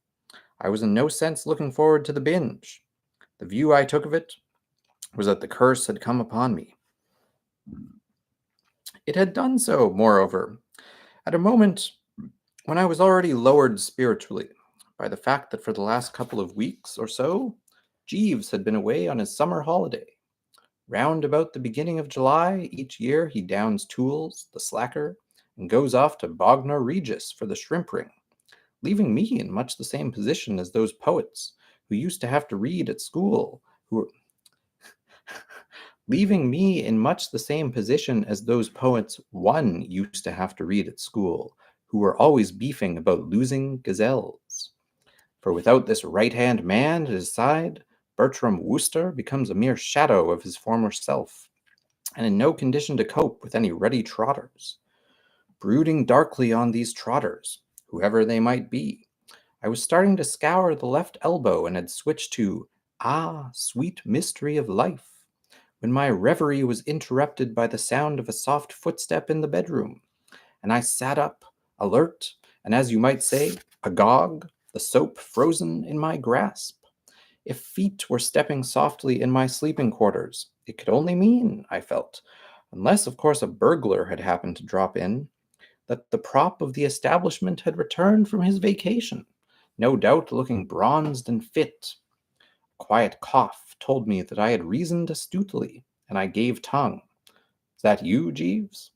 [SPEAKER 1] I was in no sense looking forward to the binge. The view I took of it was that the curse had come upon me. It had done so, moreover, at a moment when I was already lowered spiritually by the fact that for the last couple of weeks or so, Jeeves had been away on his summer holiday. Round about the beginning of July each year he downs Tools, the slacker, and goes off to Bognor Regis for the shrimp ring, leaving me in much the same position as those poets who used to have to read at school, who were leaving me in much the same position as those poets one used to have to read at school, who were always beefing about losing gazelles. For without this right-hand man at his side, Bertram Wooster becomes a mere shadow of his former self, and in no condition to cope with any ruddy trotters. Brooding darkly on these trotters, whoever they might be, I was starting to scour the left elbow and had switched to Ah, Sweet Mystery of Life, when my reverie was interrupted by the sound of a soft footstep in the bedroom, and I sat up, alert, and as you might say, agog, the soap frozen in my grasp. If feet were stepping softly in my sleeping quarters, it could only mean, I felt, unless of course a burglar had happened to drop in, that the prop of the establishment had returned from his vacation, no doubt looking bronzed and fit. A quiet cough told me that I had reasoned astutely, and I gave tongue. Is that you, Jeeves?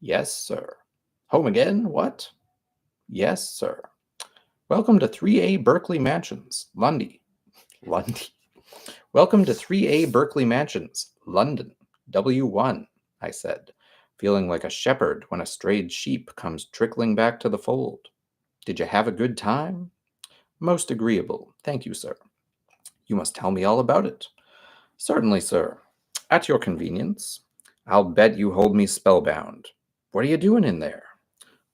[SPEAKER 1] Yes, sir. Home again? What? Yes, sir. Welcome to 3A Berkeley Mansions, Lundy. Welcome to 3A Berkeley Mansions, London, W1, I said, feeling like a shepherd when a strayed sheep comes trickling back to the fold. Did you have a good time? Most agreeable, thank you, sir. You must tell me all about it. Certainly, sir. At your convenience. I'll bet you hold me spellbound. What are you doing in there?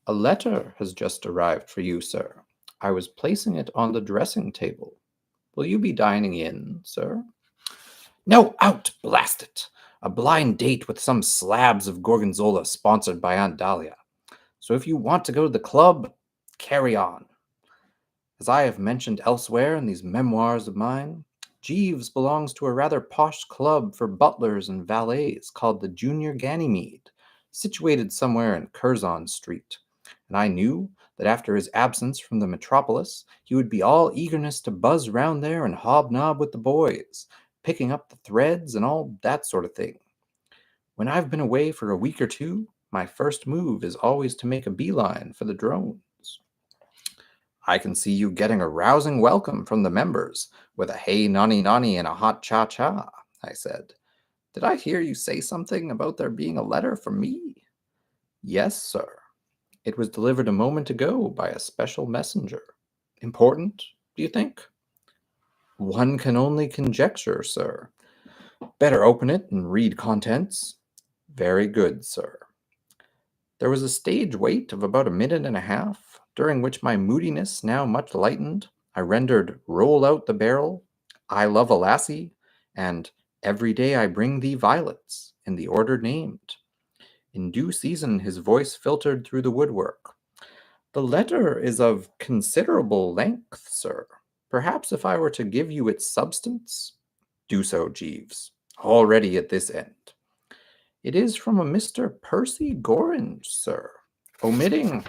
[SPEAKER 1] A letter has just arrived for you, sir. I was placing it on the dressing table. Will you be dining in, sir? No, out, blast it! A blind date with some slabs of Gorgonzola sponsored by Aunt Dahlia. So if you want to go to the club, carry on. As I have mentioned elsewhere in these memoirs of mine, Jeeves belongs to a rather posh club for butlers and valets called the Junior Ganymede, situated somewhere in Curzon Street, and I knew that after his absence from the metropolis, he would be all eagerness to buzz round there and hobnob with the boys, picking up the threads and all that sort of thing. When I've been away for a week or two, my first move is always to make a beeline for the drones. I can see you getting a rousing welcome from the members, with a hey nonny nonny and a hot cha-cha, I said. Did I hear you say something about there being a letter from me? Yes, sir. It was delivered a moment ago by a special messenger. Important, do you think? One can only conjecture, sir. Better open it and read contents. Very good, sir. There was a stage wait of about a minute and a half, during which my moodiness now much lightened, I rendered Roll Out the Barrel, I Love a Lassie, and Every Day I Bring Thee Violets, in the order named. In due season his voice filtered through the woodwork. The letter is of considerable length, sir. Perhaps if I were to give you its substance? Do so, Jeeves. already at this end. It is from a Mr. Percy Gorringe, sir, omitting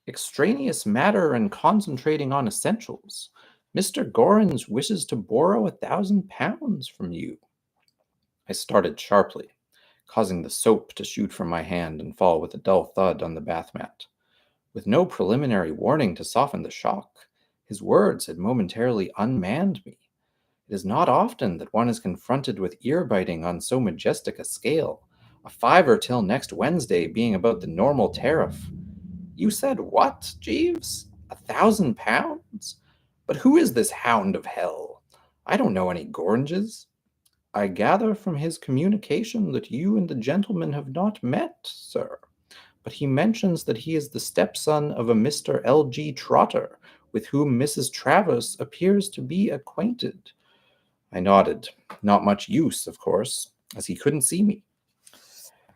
[SPEAKER 1] extraneous matter and concentrating on essentials. Mr. Gorringe wishes to borrow £1,000 from you. I started sharply, causing the soap to shoot from my hand and fall with a dull thud on the bath mat. With no preliminary warning to soften the shock, his words had momentarily unmanned me. It is not often that one is confronted with ear biting on so majestic a scale, a fiver till next Wednesday being about the normal tariff. You said what, Jeeves? £1,000? But who is this hound of hell? I don't know any Gorringes. I gather from his communication that you and the gentleman have not met, sir. But he mentions that he is the stepson of a Mr. L.G. Trotter, with whom Mrs. Travers appears to be acquainted. I nodded. Not much use, of course, as he couldn't see me.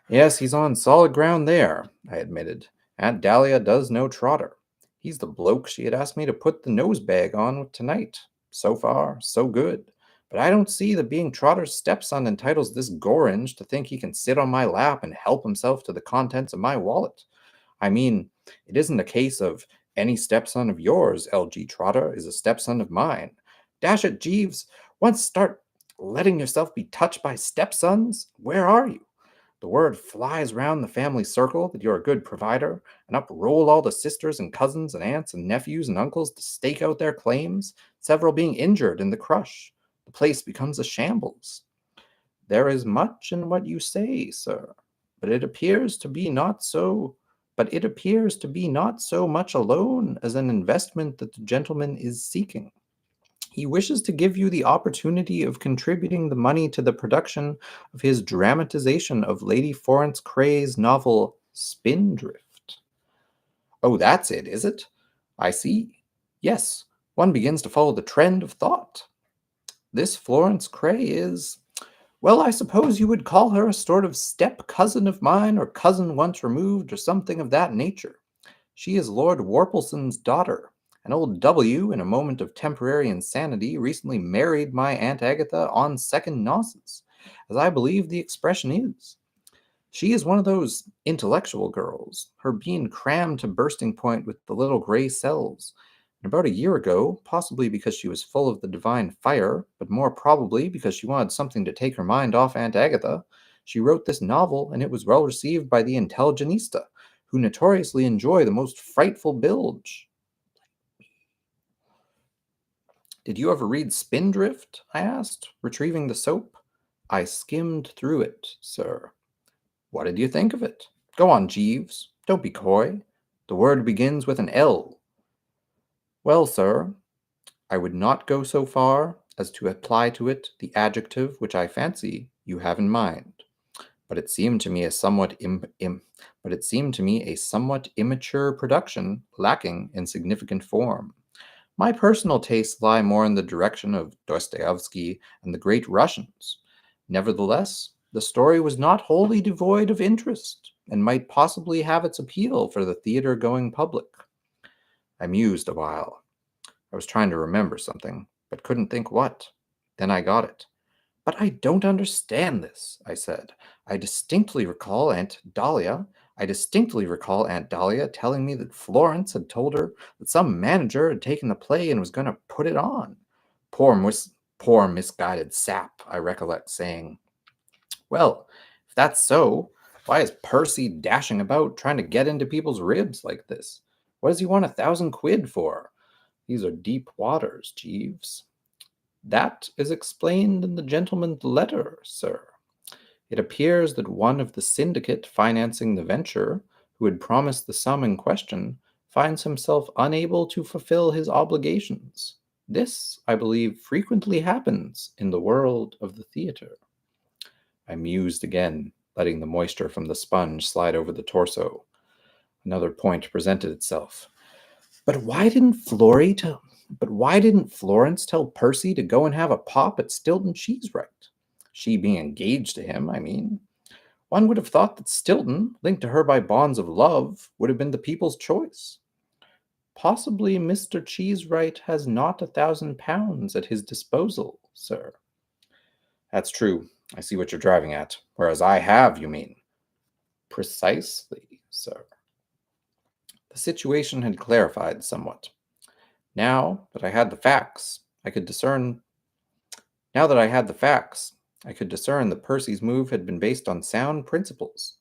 [SPEAKER 1] Yes, he's on solid ground there, I admitted. Aunt Dahlia does know Trotter. He's the bloke she had asked me to put the nose bag on tonight. So far, so good. But I don't see that being Trotter's stepson entitles this Gorringe to think he can sit on my lap and help himself to the contents of my wallet. I mean, it isn't a case of any stepson of yours, L.G. Trotter, is a stepson of mine. Dash it, Jeeves, once start letting yourself be touched by stepsons, where are you? The word flies round the family circle that you're a good provider, and up roll all the sisters and cousins and aunts and nephews and uncles to stake out their claims, several being injured in the crush. The place becomes a shambles. There is much in what you say, sir, but it appears to be not so. But it appears to be not so much a loan as an investment that the gentleman is seeking. He wishes to give you the opportunity of contributing the money to the production of his dramatization of Lady Florence Craye's novel Spindrift. Oh, that's it, is it? I see. Yes, one begins to follow the trend of thought. This Florence Craye is, well, I suppose you would call her a sort of step cousin of mine, or cousin once removed, or something of that nature. She is Lord Worpleson's daughter. And old W, in a moment of temporary insanity, recently married my Aunt Agatha on second noses, as I believe the expression is. She is one of those intellectual girls, her being crammed to bursting point with the little gray cells. And about a year ago, possibly because she was full of the divine fire, but more probably because she wanted something to take her mind off Aunt Agatha, she wrote this novel, and it was well received by the intelligentista, who notoriously enjoy the most frightful bilge. Did you ever read Spindrift? I asked, retrieving the soap. I skimmed through it, sir. What did you think of it? Go on, Jeeves. Don't be coy. The word begins with an L. Well, sir, I would not go so far as to apply to it the adjective which I fancy you have in mind. But it seemed to me a somewhat immature production, lacking in significant form. My personal tastes lie more in the direction of Dostoevsky and the great Russians. Nevertheless, the story was not wholly devoid of interest, and might possibly have its appeal for the theater-going public. I mused a while. I was trying to remember something, but couldn't think what. Then I got it. But I don't understand this, I said. I distinctly recall Aunt Dahlia telling me that Florence had told her that some manager had taken the play and was going to put it on. Poor misguided sap, I recollect saying. Well, if that's so, why is Percy dashing about trying to get into people's ribs like this? What does he want £1,000 for? These are deep waters, Jeeves. That is explained in the gentleman's letter, sir. It appears that one of the syndicate financing the venture, who had promised the sum in question, finds himself unable to fulfill his obligations. This, I believe, frequently happens in the world of the theater. I mused again, letting the moisture from the sponge slide over the torso. Another point presented itself. But why didn't Florence tell Percy to go and have a pop at Stilton Cheesewright? She being engaged to him, I mean. One would have thought that Stilton, linked to her by bonds of love, would have been the people's choice. Possibly Mr. Cheesewright has not £1,000 at his disposal, sir. That's true. I see what you're driving at. Whereas I have, you mean? Precisely, sir. The situation had clarified somewhat. Now that I had the facts, I could discern. Now that I had the facts, I could discern that Percy's move had been based on sound principles.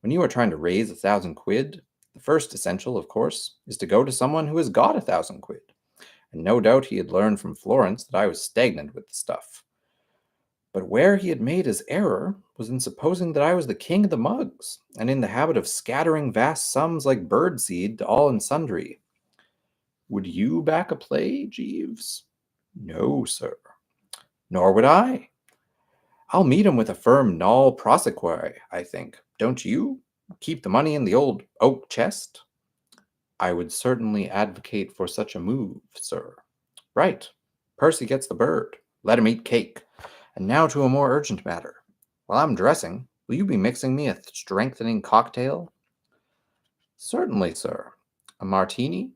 [SPEAKER 1] When you are trying to raise 1,000 quid, the first essential, of course, is to go to someone who has got 1,000 quid. And no doubt he had learned from Florence that I was stagnant with the stuff. But where he had made his error was in supposing that I was the king of the mugs, and in the habit of scattering vast sums like birdseed to all and sundry. Would you back a play, Jeeves? No, sir. Nor would I. I'll meet him with a firm null prosequi, I think. Don't you? Keep the money in the old oak chest? I would certainly advocate for such a move, sir. Right. Percy gets the bird. Let him eat cake. And now to a more urgent matter. While I'm dressing, will you be mixing me a strengthening cocktail? Certainly, sir. A martini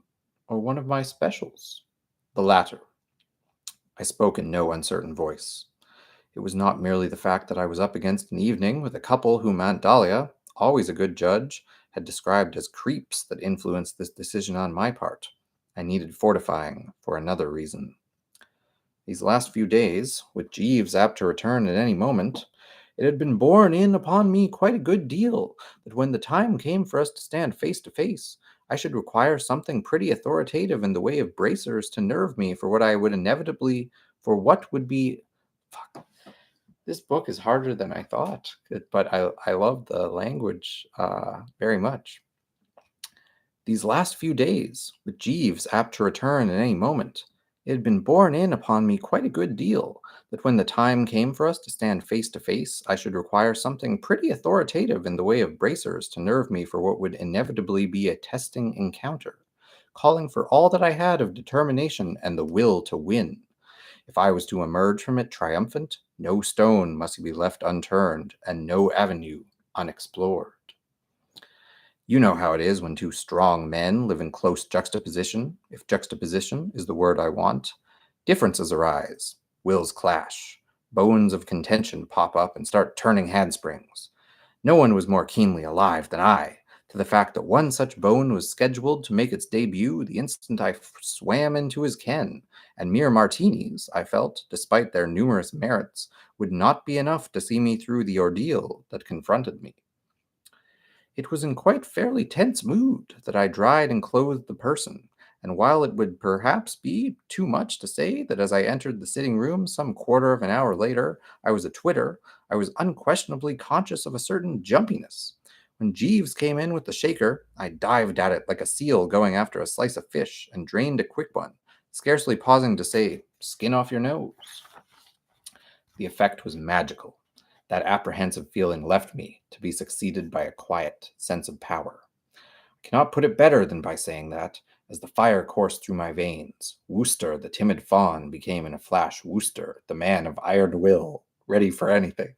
[SPEAKER 1] or one of my specials? The latter. I spoke in no uncertain voice. It was not merely the fact that I was up against an evening with a couple whom Aunt Dahlia, always a good judge, had described as creeps that influenced this decision on my part. I needed fortifying for another reason. These last few days, with Jeeves apt to return at any moment, it had been borne in upon me quite a good deal that when the time came for us to stand face to face, I should require something pretty authoritative in the way of bracers to nerve me for what I would inevitably, for what would be. Fuck. This book is harder than I thought, but I love the language very much. These last few days, with Jeeves apt to return at any moment, it had been borne in upon me quite a good deal that when the time came for us to stand face to face, I should require something pretty authoritative in the way of bracers to nerve me for what would inevitably be a testing encounter, calling for all that I had of determination and the will to win. If I was to emerge from it triumphant, no stone must be left unturned and no avenue unexplored. You know how it is when two strong men live in close juxtaposition, if juxtaposition is the word I want. Differences arise, wills clash, bones of contention pop up and start turning handsprings. No one was more keenly alive than I to the fact that one such bone was scheduled to make its debut the instant I swam into his ken, and mere martinis, I felt, despite their numerous merits, would not be enough to see me through the ordeal that confronted me. It was in quite fairly tense mood that I dried and clothed the person, and while it would perhaps be too much to say that as I entered the sitting room some quarter of an hour later I was a twitter, I was unquestionably conscious of a certain jumpiness. When Jeeves came in with the shaker, I dived at it like a seal going after a slice of fish and drained a quick one, scarcely pausing to say, "Skin off your nose." The effect was magical. That apprehensive feeling left me, to be succeeded by a quiet sense of power. I cannot put it better than by saying that, as the fire coursed through my veins, Wooster, the timid fawn, became in a flash Wooster, the man of iron will, ready for anything.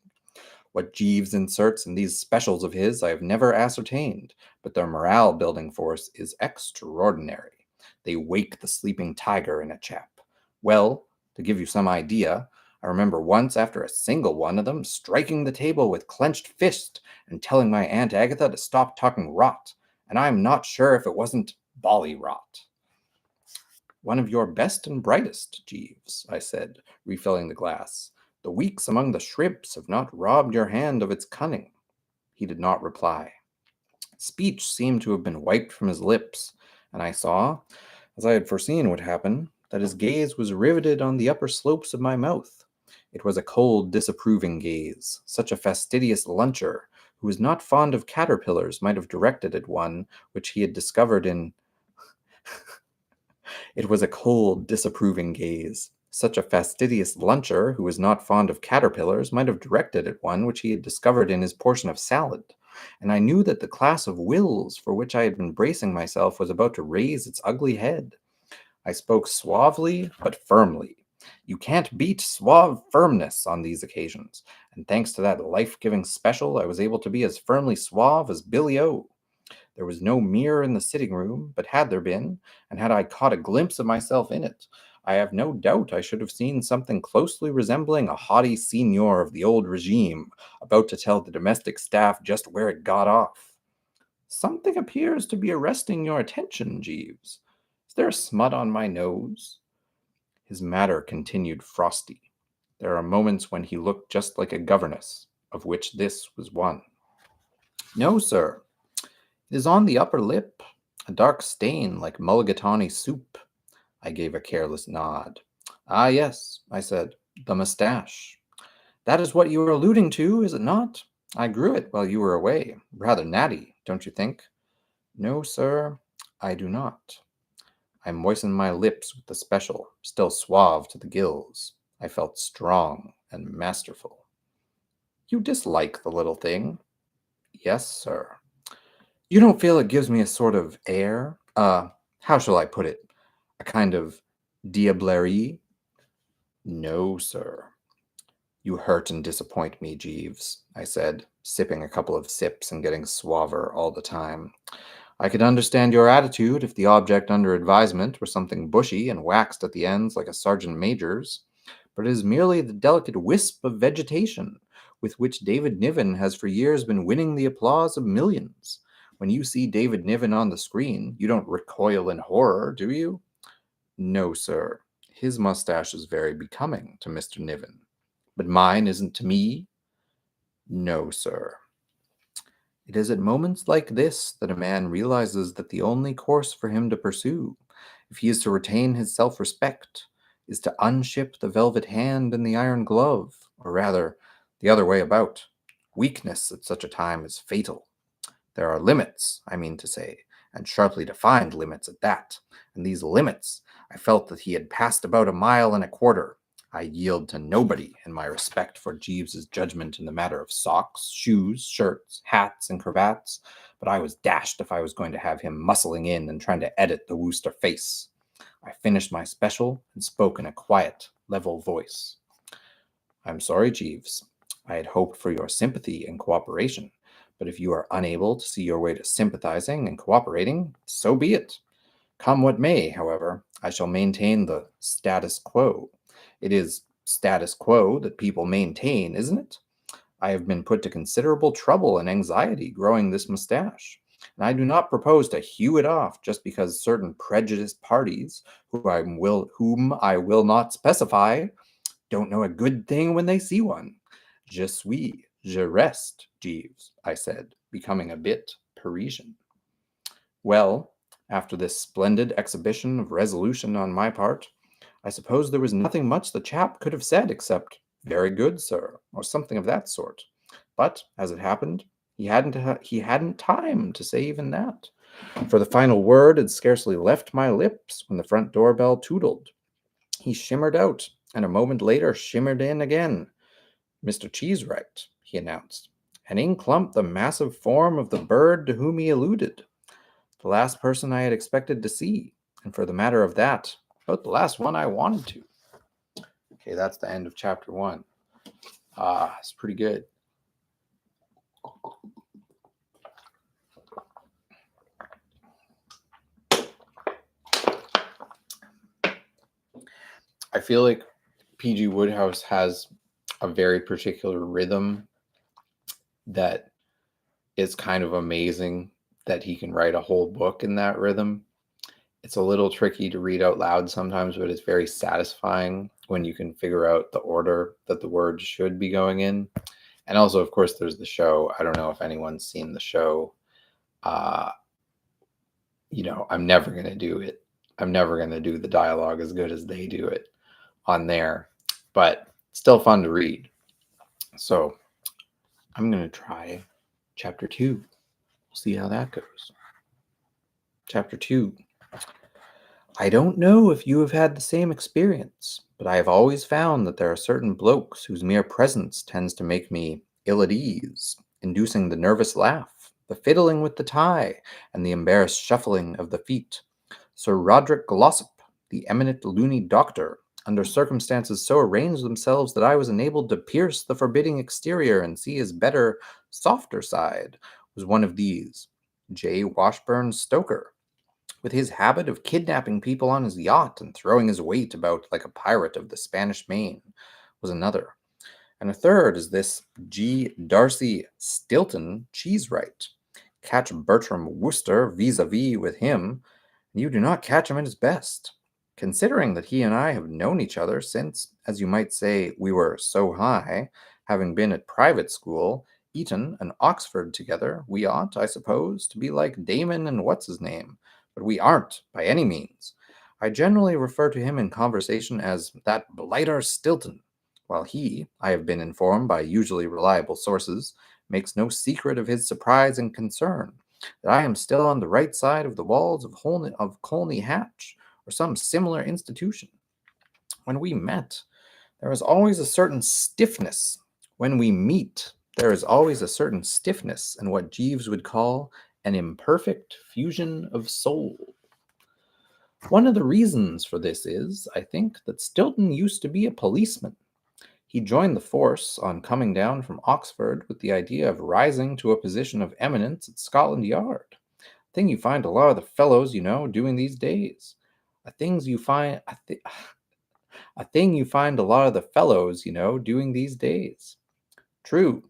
[SPEAKER 1] What Jeeves inserts in these specials of his I have never ascertained, but their morale-building force is extraordinary. They wake the sleeping tiger in a chap. Well, to give you some idea, I remember once after a single one of them striking the table with clenched fist and telling my Aunt Agatha to stop talking rot, and I'm not sure if it wasn't bally rot. One of your best and brightest, Jeeves, I said, refilling the glass. The weeks among the shrimps have not robbed your hand of its cunning. He did not reply. Speech seemed to have been wiped from his lips, and I saw, as I had foreseen would happen, that his gaze was riveted on the upper slopes of my mouth. It was a cold, disapproving gaze. Such a fastidious luncher, who was not fond of caterpillars, might have directed at one which he had discovered in. It was a cold, disapproving gaze. Such a fastidious luncher, who was not fond of caterpillars, might have directed at one which he had discovered in his portion of salad. And I knew that the class of wills for which I had been bracing myself was about to raise its ugly head. I spoke suavely but firmly. You can't beat suave firmness on these occasions, and thanks to that life-giving special, I was able to be as firmly suave as Billy O. There was no mirror in the sitting room, but had there been, and had I caught a glimpse of myself in it, I have no doubt I should have seen something closely resembling a haughty senior of the old regime, about to tell the domestic staff just where it got off. Something appears to be arresting your attention, Jeeves. Is there a smut on my nose? His manner continued frosty. There are moments when he looked just like a governess, of which this was one. No, sir. It is on the upper lip, a dark stain like mulligatawny soup. I gave a careless nod. Ah, yes, I said, the mustache. That is what you are alluding to, is it not? I grew it while you were away. Rather natty, don't you think? No, sir, I do not. I moistened my lips with the special, still suave to the gills. I felt strong and masterful. You dislike the little thing? Yes, sir. You don't feel it gives me a sort of air? How shall I put it? A kind of diablerie? No, sir. You hurt and disappoint me, Jeeves, I said, sipping a couple of sips and getting suaver all the time. I could understand your attitude if the object under advisement were something bushy and waxed at the ends like a sergeant major's, but it is merely the delicate wisp of vegetation with which David Niven has for years been winning the applause of millions. When you see David Niven on the screen, you don't recoil in horror, do you? No, sir. His mustache is very becoming to Mr. Niven. But mine isn't to me? No, sir. It is at moments like this that a man realizes that the only course for him to pursue, if he is to retain his self-respect, is to unship the velvet hand and the iron glove, or rather, the other way about. Weakness at such a time is fatal. There are limits, I mean to say, and sharply defined limits at that. And these limits, I felt that he had passed about 1.25 miles. I yield to nobody in my respect for Jeeves's judgment in the matter of socks, shoes, shirts, hats, and cravats, but I was dashed if I was going to have him muscling in and trying to edit the Wooster face. I finished my special and spoke in a quiet, level voice. I'm sorry, Jeeves. I had hoped for your sympathy and cooperation, but if you are unable to see your way to sympathizing and cooperating, so be it. Come what may, however, I shall maintain the status quo. It is status quo that people maintain, isn't it? I have been put to considerable trouble and anxiety growing this mustache, and I do not propose to hew it off just because certain prejudiced parties, whom I will not specify, don't know a good thing when they see one. Je suis, je reste, Jeeves, I said, becoming a bit Parisian. Well, after this splendid exhibition of resolution on my part, I suppose there was nothing much the chap could have said except, "Very good, sir," or something of that sort. But, as it happened, he hadn't time to say even that, for the final word had scarcely left my lips when the front doorbell tootled. He shimmered out, and a moment later shimmered in again. "Mr. Cheesewright," he announced, and in clumped the massive form of the bird to whom he alluded. The last person I had expected to see, and for the matter of that, about the last one I wanted to. Okay, that's the end of chapter 1. It's pretty good. I feel like P.G. Wodehouse has a very particular rhythm that is kind of amazing that he can write a whole book in that rhythm. It's a little tricky to read out loud sometimes, but it's very satisfying when you can figure out the order that the words should be going in. And also, of course, there's the show. I don't know if anyone's seen the show. I'm never going to do it. I'm never going to do the dialogue as good as they do it on there, but still fun to read. So I'm going to try chapter 2. We'll see how that goes. Chapter 2. I don't know if you have had the same experience, but I have always found that there are certain blokes whose mere presence tends to make me ill at ease, inducing the nervous laugh, the fiddling with the tie, and the embarrassed shuffling of the feet. Sir Roderick Glossop, the eminent loony doctor, under circumstances so arranged themselves that I was enabled to pierce the forbidding exterior and see his better, softer side, was one of these. J. Washburn Stoker, with his habit of kidnapping people on his yacht and throwing his weight about like a pirate of the Spanish Main, was another. And a third is this G. Darcy Stilton Cheesewright. Catch Bertram Wooster vis-a-vis with him, and you do not catch him at his best. Considering that he and I have known each other since, as you might say, we were so high, having been at private school, Eton and Oxford together, we ought, I suppose, to be like Damon and what's-his-name, but we aren't, by any means. I generally refer to him in conversation as that blighter Stilton, while he, I have been informed by usually reliable sources, makes no secret of his surprise and concern that I am still on the right side of the walls of Colney Hatch, or some similar institution. When we met, there is always a certain stiffness. When we meet, there is always a certain stiffness and what Jeeves would call an imperfect fusion of soul. One of the reasons for this is, I think, that Stilton used to be a policeman. He joined the force on coming down from Oxford with the idea of rising to a position of eminence at Scotland Yard. Thing you find a lot of the fellows, doing these days. A things you find a thing you find a lot of the fellows, doing these days. True.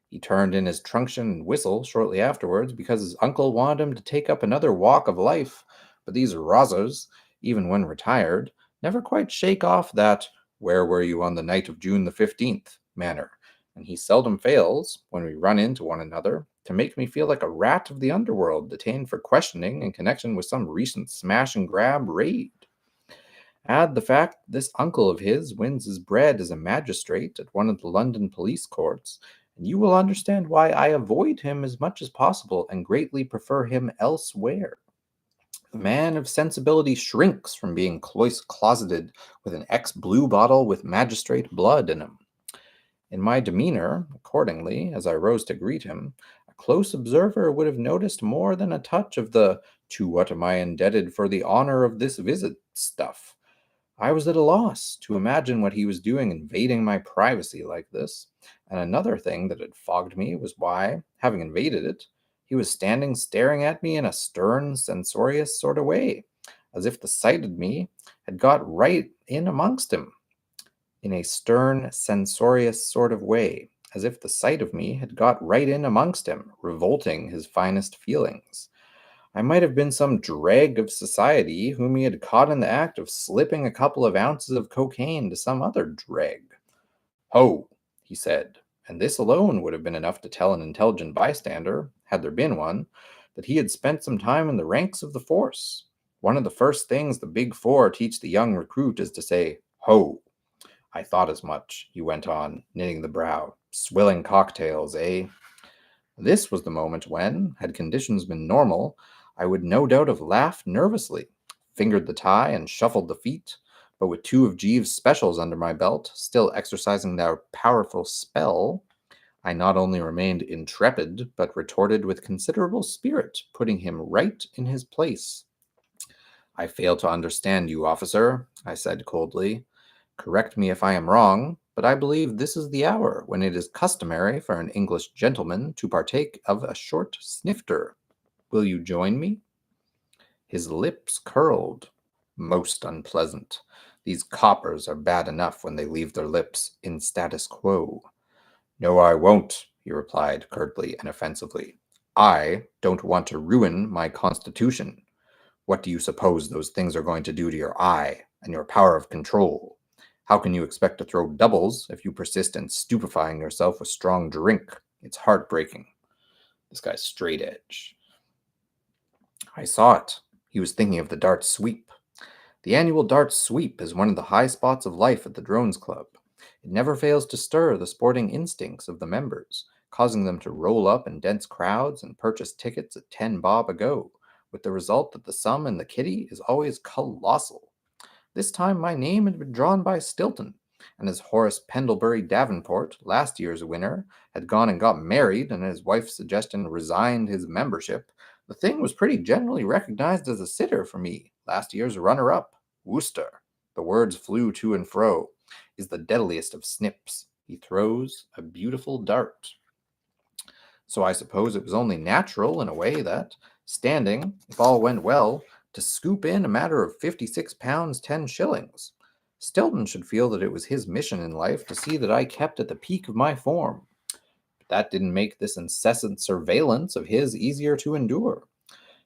[SPEAKER 1] He turned in his truncheon and whistle shortly afterwards because his uncle wanted him to take up another walk of life, but these rozzers, even when retired, never quite shake off that "where were you on the night of June the 15th" manner, and he seldom fails, when we run into one another, to make me feel like a rat of the underworld detained for questioning in connection with some recent smash-and-grab raid. Add the fact that this uncle of his wins his bread as a magistrate at one of the London police courts, and you will understand why I avoid him as much as possible and greatly prefer him elsewhere. The man of sensibility shrinks from being closeted with an ex-blue bottle with magistrate blood in him. In my demeanor, accordingly, as I rose to greet him, a close observer would have noticed more than a touch of the "to what am I indebted for the honor of this visit" stuff. I was at a loss to imagine what he was doing invading my privacy like this, and another thing that had fogged me was why, having invaded it, he was standing staring at me in a stern, censorious sort of way, as if the sight of me had got right in amongst him. In a stern, censorious sort of way, as if the sight of me had got right in amongst him, revolting his finest feelings. I might have been some dreg of society whom he had caught in the act of slipping a couple of ounces of cocaine to some other dreg. "Ho," he said, and this alone would have been enough to tell an intelligent bystander, had there been one, that he had spent some time in the ranks of the force. One of the first things the Big Four teach the young recruit is to say, "Ho." I thought as much, he went on, knitting the brow. "Swilling cocktails, eh?" This was the moment when, had conditions been normal, I would no doubt have laughed nervously, fingered the tie, and shuffled the feet, but with two of Jeeves' specials under my belt, still exercising their powerful spell, I not only remained intrepid, but retorted with considerable spirit, putting him right in his place. "I fail to understand you, officer," I said coldly. "Correct me if I am wrong, but I believe this is the hour when it is customary for an English gentleman to partake of a short snifter. Will you join me?" His lips curled. Most unpleasant. These coppers are bad enough when they leave their lips in status quo. "No, I won't," he replied curtly and offensively. "I don't want to ruin my constitution. What do you suppose those things are going to do to your eye and your power of control? How can you expect to throw doubles if you persist in stupefying yourself with strong drink? It's heartbreaking." This guy's straight edge. I saw it. He was thinking of the darts sweep. The annual darts sweep is one of the high spots of life at the Drones Club. It never fails to stir the sporting instincts of the members, causing them to roll up in dense crowds and purchase tickets at 10 bob a go, with the result that the sum in the kitty is always colossal. This time my name had been drawn by Stilton, and as Horace Pendlebury Davenport, last year's winner, had gone and got married and his wife's suggestion resigned his membership, the thing was pretty generally recognized as a sitter for me, last year's runner-up. Wooster, the words flew to and fro, is the deadliest of snips. He throws a beautiful dart. So I suppose it was only natural, in a way, that, standing, if all went well, to scoop in a matter of 56 pounds 10 shillings. Stilton should feel that it was his mission in life to see that I kept at the peak of my form. But that didn't make this incessant surveillance of his easier to endure.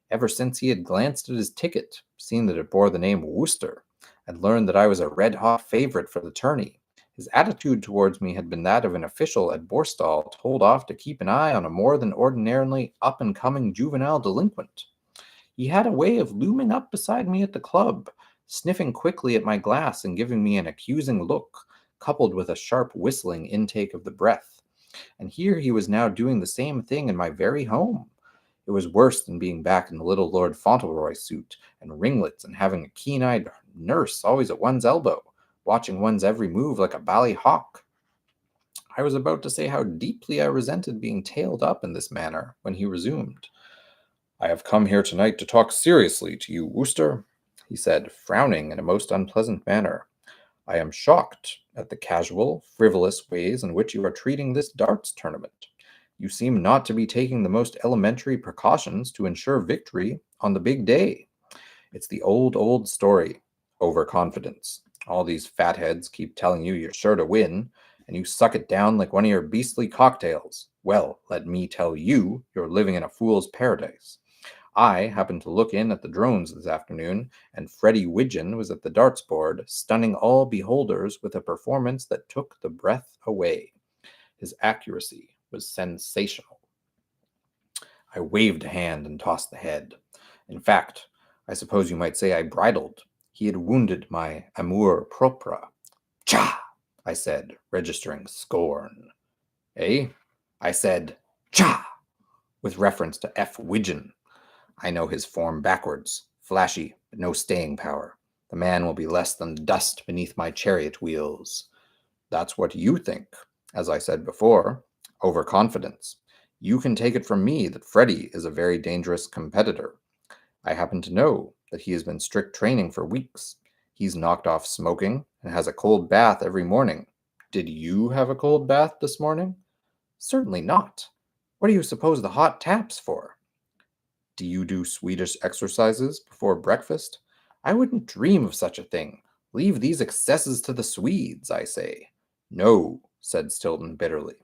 [SPEAKER 1] Ever since he had glanced at his ticket, seen that it bore the name Wooster, and learned that I was a red-hot favorite for the tourney, his attitude towards me had been that of an official at Borstal told off to keep an eye on a more than ordinarily up-and-coming juvenile delinquent. He had a way of looming up beside me at the club, sniffing quickly at my glass and giving me an accusing look, coupled with a sharp whistling intake of the breath. And here he was now doing the same thing in my very home. It was worse than being back in the little Lord Fauntleroy suit and ringlets and having a keen-eyed nurse always at one's elbow, watching one's every move like a bally hawk. I was about to say how deeply I resented being tailed up in this manner when he resumed. "I have come here tonight to talk seriously to you, Wooster," he said, frowning in a most unpleasant manner. "I am shocked at the casual, frivolous ways in which you are treating this darts tournament. You seem not to be taking the most elementary precautions to ensure victory on the big day. It's the old story. Overconfidence. All these fatheads keep telling you you're sure to win, and you suck it down like one of your beastly cocktails. Well, let me tell you, you're living in a fool's paradise. I happened to look in at the drones this afternoon, and Freddie Widgeon was at the darts board, stunning all beholders with a performance that took the breath away. His accuracy was sensational." I waved a hand and tossed the head. In fact, I suppose you might say I bridled. He had wounded my amour propre. "Cha!" I said, registering scorn. "Eh?" I said, "Cha!" with reference to F. Widgeon. I know his form backwards, flashy, but no staying power. The man will be less than dust beneath my chariot wheels. That's what you think. As I said before, overconfidence. You can take it from me that Freddie is a very dangerous competitor. I happen to know that he has been strict training for weeks. He's knocked off smoking and has a cold bath every morning. Did you have a cold bath this morning? Certainly not. What do you suppose the hot tap's for? Do you do Swedish exercises before breakfast? I wouldn't dream of such a thing. Leave these excesses to the Swedes, I say. No, said Stilton bitterly.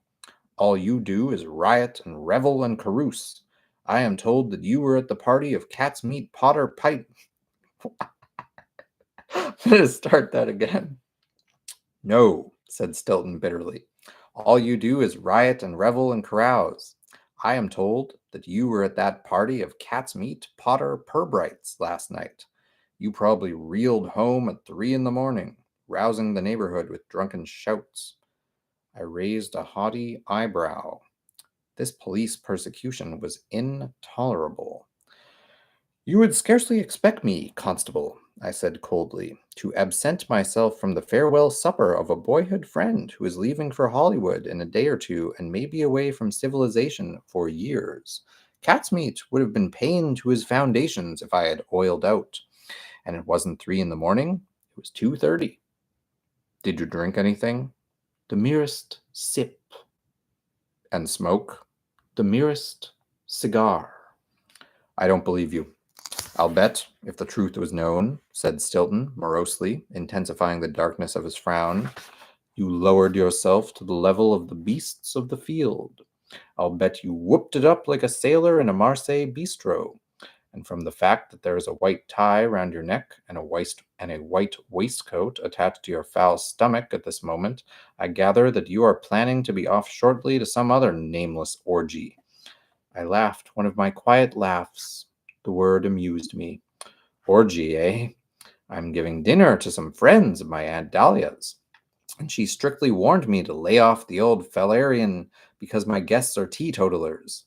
[SPEAKER 1] All you do is riot and revel and carouse. I am told that you were at the party of Cat's Meat Potter Pipe. I'm going to start that again. No, said Stilton bitterly. All you do is riot and revel and carouse. I am told that you were at that party of Cat's Meat Potter Purbrights last night. You probably reeled home at 3 a.m, rousing the neighborhood with drunken shouts. I raised a haughty eyebrow. This police persecution was intolerable. You would scarcely expect me, constable, I said coldly, to absent myself from the farewell supper of a boyhood friend who is leaving for Hollywood in a day or two and may be away from civilization for years. Cat's meat would have been pain to his foundations if I had oiled out. And it wasn't 3 a.m, it was 2:30. Did you drink anything? The merest sip. And smoke? The merest cigar. I don't believe you. I'll bet, if the truth was known, said Stilton morosely, intensifying the darkness of his frown, you lowered yourself to the level of the beasts of the field. I'll bet you whooped it up like a sailor in a Marseille bistro. And from the fact that there is a white tie round your neck and a white waistcoat attached to your foul stomach at this moment, I gather that you are planning to be off shortly to some other nameless orgy. I laughed one of my quiet laughs. The word amused me. Orgy, eh? I'm giving dinner to some friends of my Aunt Dahlia's, and she strictly warned me to lay off the old Fellarian because my guests are teetotalers.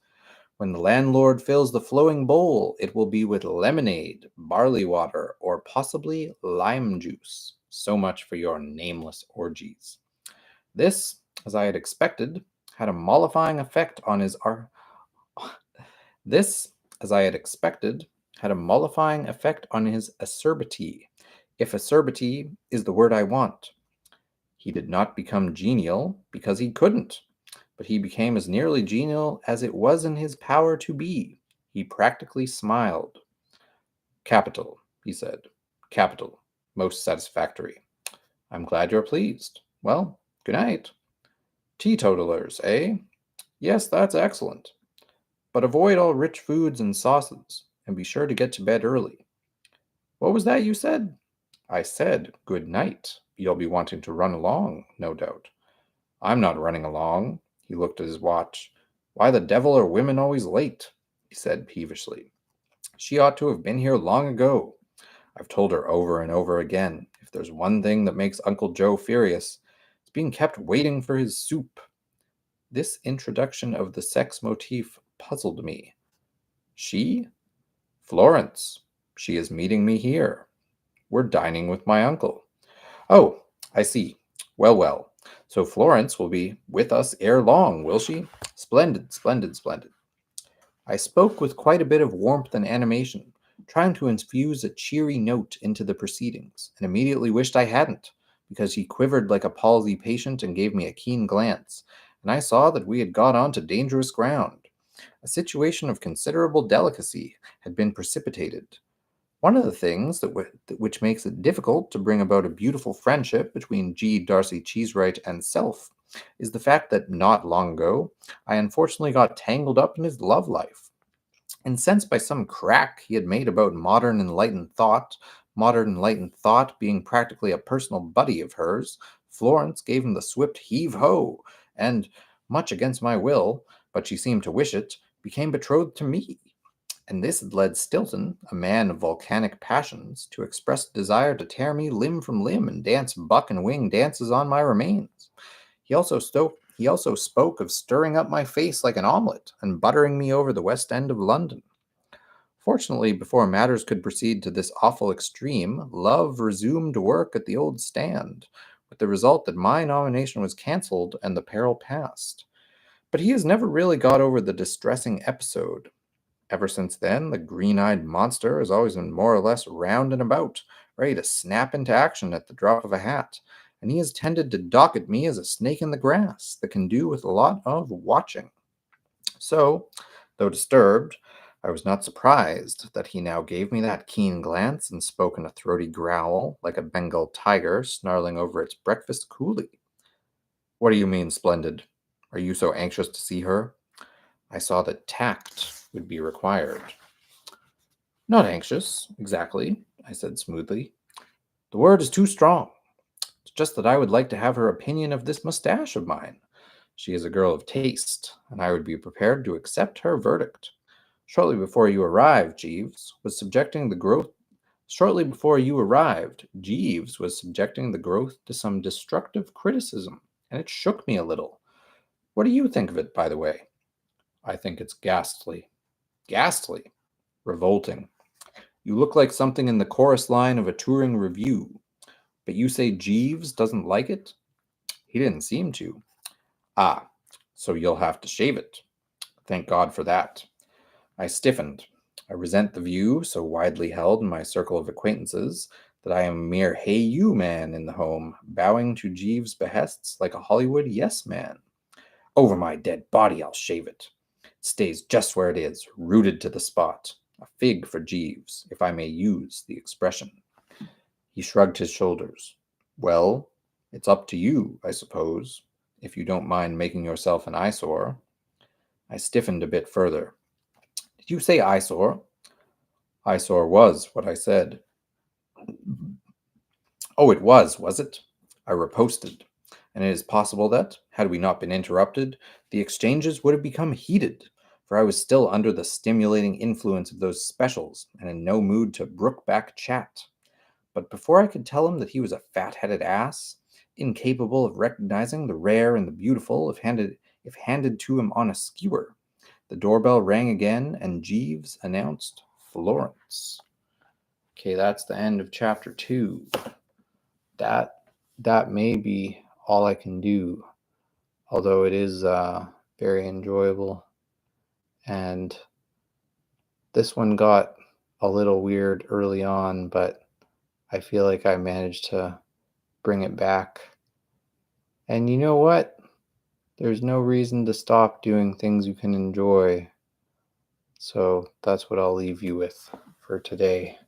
[SPEAKER 1] When the landlord fills the flowing bowl, it will be with lemonade, barley water, or possibly lime juice. So much for your nameless orgies. This, as I had expected, had a mollifying effect on his acerbity, if acerbity is the word I want. He did not become genial because he couldn't, but he became as nearly genial as it was in his power to be. He practically smiled. Capital, he said. Capital. Most satisfactory. I'm glad you're pleased. Well, good night. Teetotalers, eh? Yes, that's excellent. But avoid all rich foods and sauces, and be sure to get to bed early. What was that you said? I said, good night. You'll be wanting to run along, no doubt. I'm not running along. He looked at his watch. Why the devil are women always late? He said peevishly. She ought to have been here long ago. I've told her over and over again, if there's one thing that makes Uncle Joe furious, it's being kept waiting for his soup. This introduction of the sex motif puzzled me. She? Florence. She is meeting me here. We're dining with my uncle. Oh, I see. Well, well. So Florence will be with us ere long, will she? Splendid, splendid, splendid. I spoke with quite a bit of warmth and animation, trying to infuse a cheery note into the proceedings, and immediately wished I hadn't, because he quivered like a palsy patient and gave me a keen glance, and I saw that we had got on to dangerous ground. A situation of considerable delicacy had been precipitated. One of the things which makes it difficult to bring about a beautiful friendship between G. Darcy Cheesewright and self is the fact that not long ago I unfortunately got tangled up in his love life. Incensed by some crack he had made about modern enlightened thought being practically a personal buddy of hers, Florence gave him the swift heave-ho, and, much against my will, but she seemed to wish it, became betrothed to me. And this had led Stilton, a man of volcanic passions, to express a desire to tear me limb from limb and dance buck and wing dances on my remains. He also spoke of stirring up my face like an omelette and buttering me over the West End of London. Fortunately, before matters could proceed to this awful extreme, love resumed work at the old stand, with the result that my nomination was cancelled and the peril passed. But he has never really got over the distressing episode. Ever since then, the green-eyed monster has always been more or less round and about, ready to snap into action at the drop of a hat, and he has tended to dock at me as a snake in the grass that can do with a lot of watching. So, though disturbed, I was not surprised that he now gave me that keen glance and spoke in a throaty growl, like a Bengal tiger snarling over its breakfast coulis. What do you mean, splendid? Are you so anxious to see her? I saw that tact would be required. Not anxious, exactly, I said smoothly. The word is too strong. It's just that I would like to have her opinion of this mustache of mine. She is a girl of taste, and I would be prepared to accept her verdict. Shortly before you arrived, Jeeves was subjecting the growth to some destructive criticism, and it shook me a little. What do you think of it, by the way? I think it's ghastly. Ghastly. Revolting. You look like something in the chorus line of a touring revue. But you say Jeeves doesn't like it? He didn't seem to. Ah, so you'll have to shave it. Thank God for that. I stiffened. I resent the view so widely held in my circle of acquaintances that I am a mere hey you man in the home, bowing to Jeeves' behests like a Hollywood yes man. Over my dead body I'll shave it. It stays just where it is, rooted to the spot. A fig for Jeeves, if I may use the expression. He shrugged his shoulders. Well, it's up to you, I suppose, if you don't mind making yourself an eyesore. I stiffened a bit further. Did you say eyesore? Eyesore was what I said. Oh, it was it? I riposted. And it is possible that, had we not been interrupted, the exchanges would have become heated, for I was still under the stimulating influence of those specials, and in no mood to brook back chat. But before I could tell him that he was a fat-headed ass, incapable of recognizing the rare and the beautiful if handed to him on a skewer, the doorbell rang again, and Jeeves announced Florence. Okay, that's the end of chapter 2. That may be all I can do, although it is very enjoyable. And this one got a little weird early on, but I feel like I managed to bring it back. And you know what? There's no reason to stop doing things you can enjoy. So that's what I'll leave you with for today.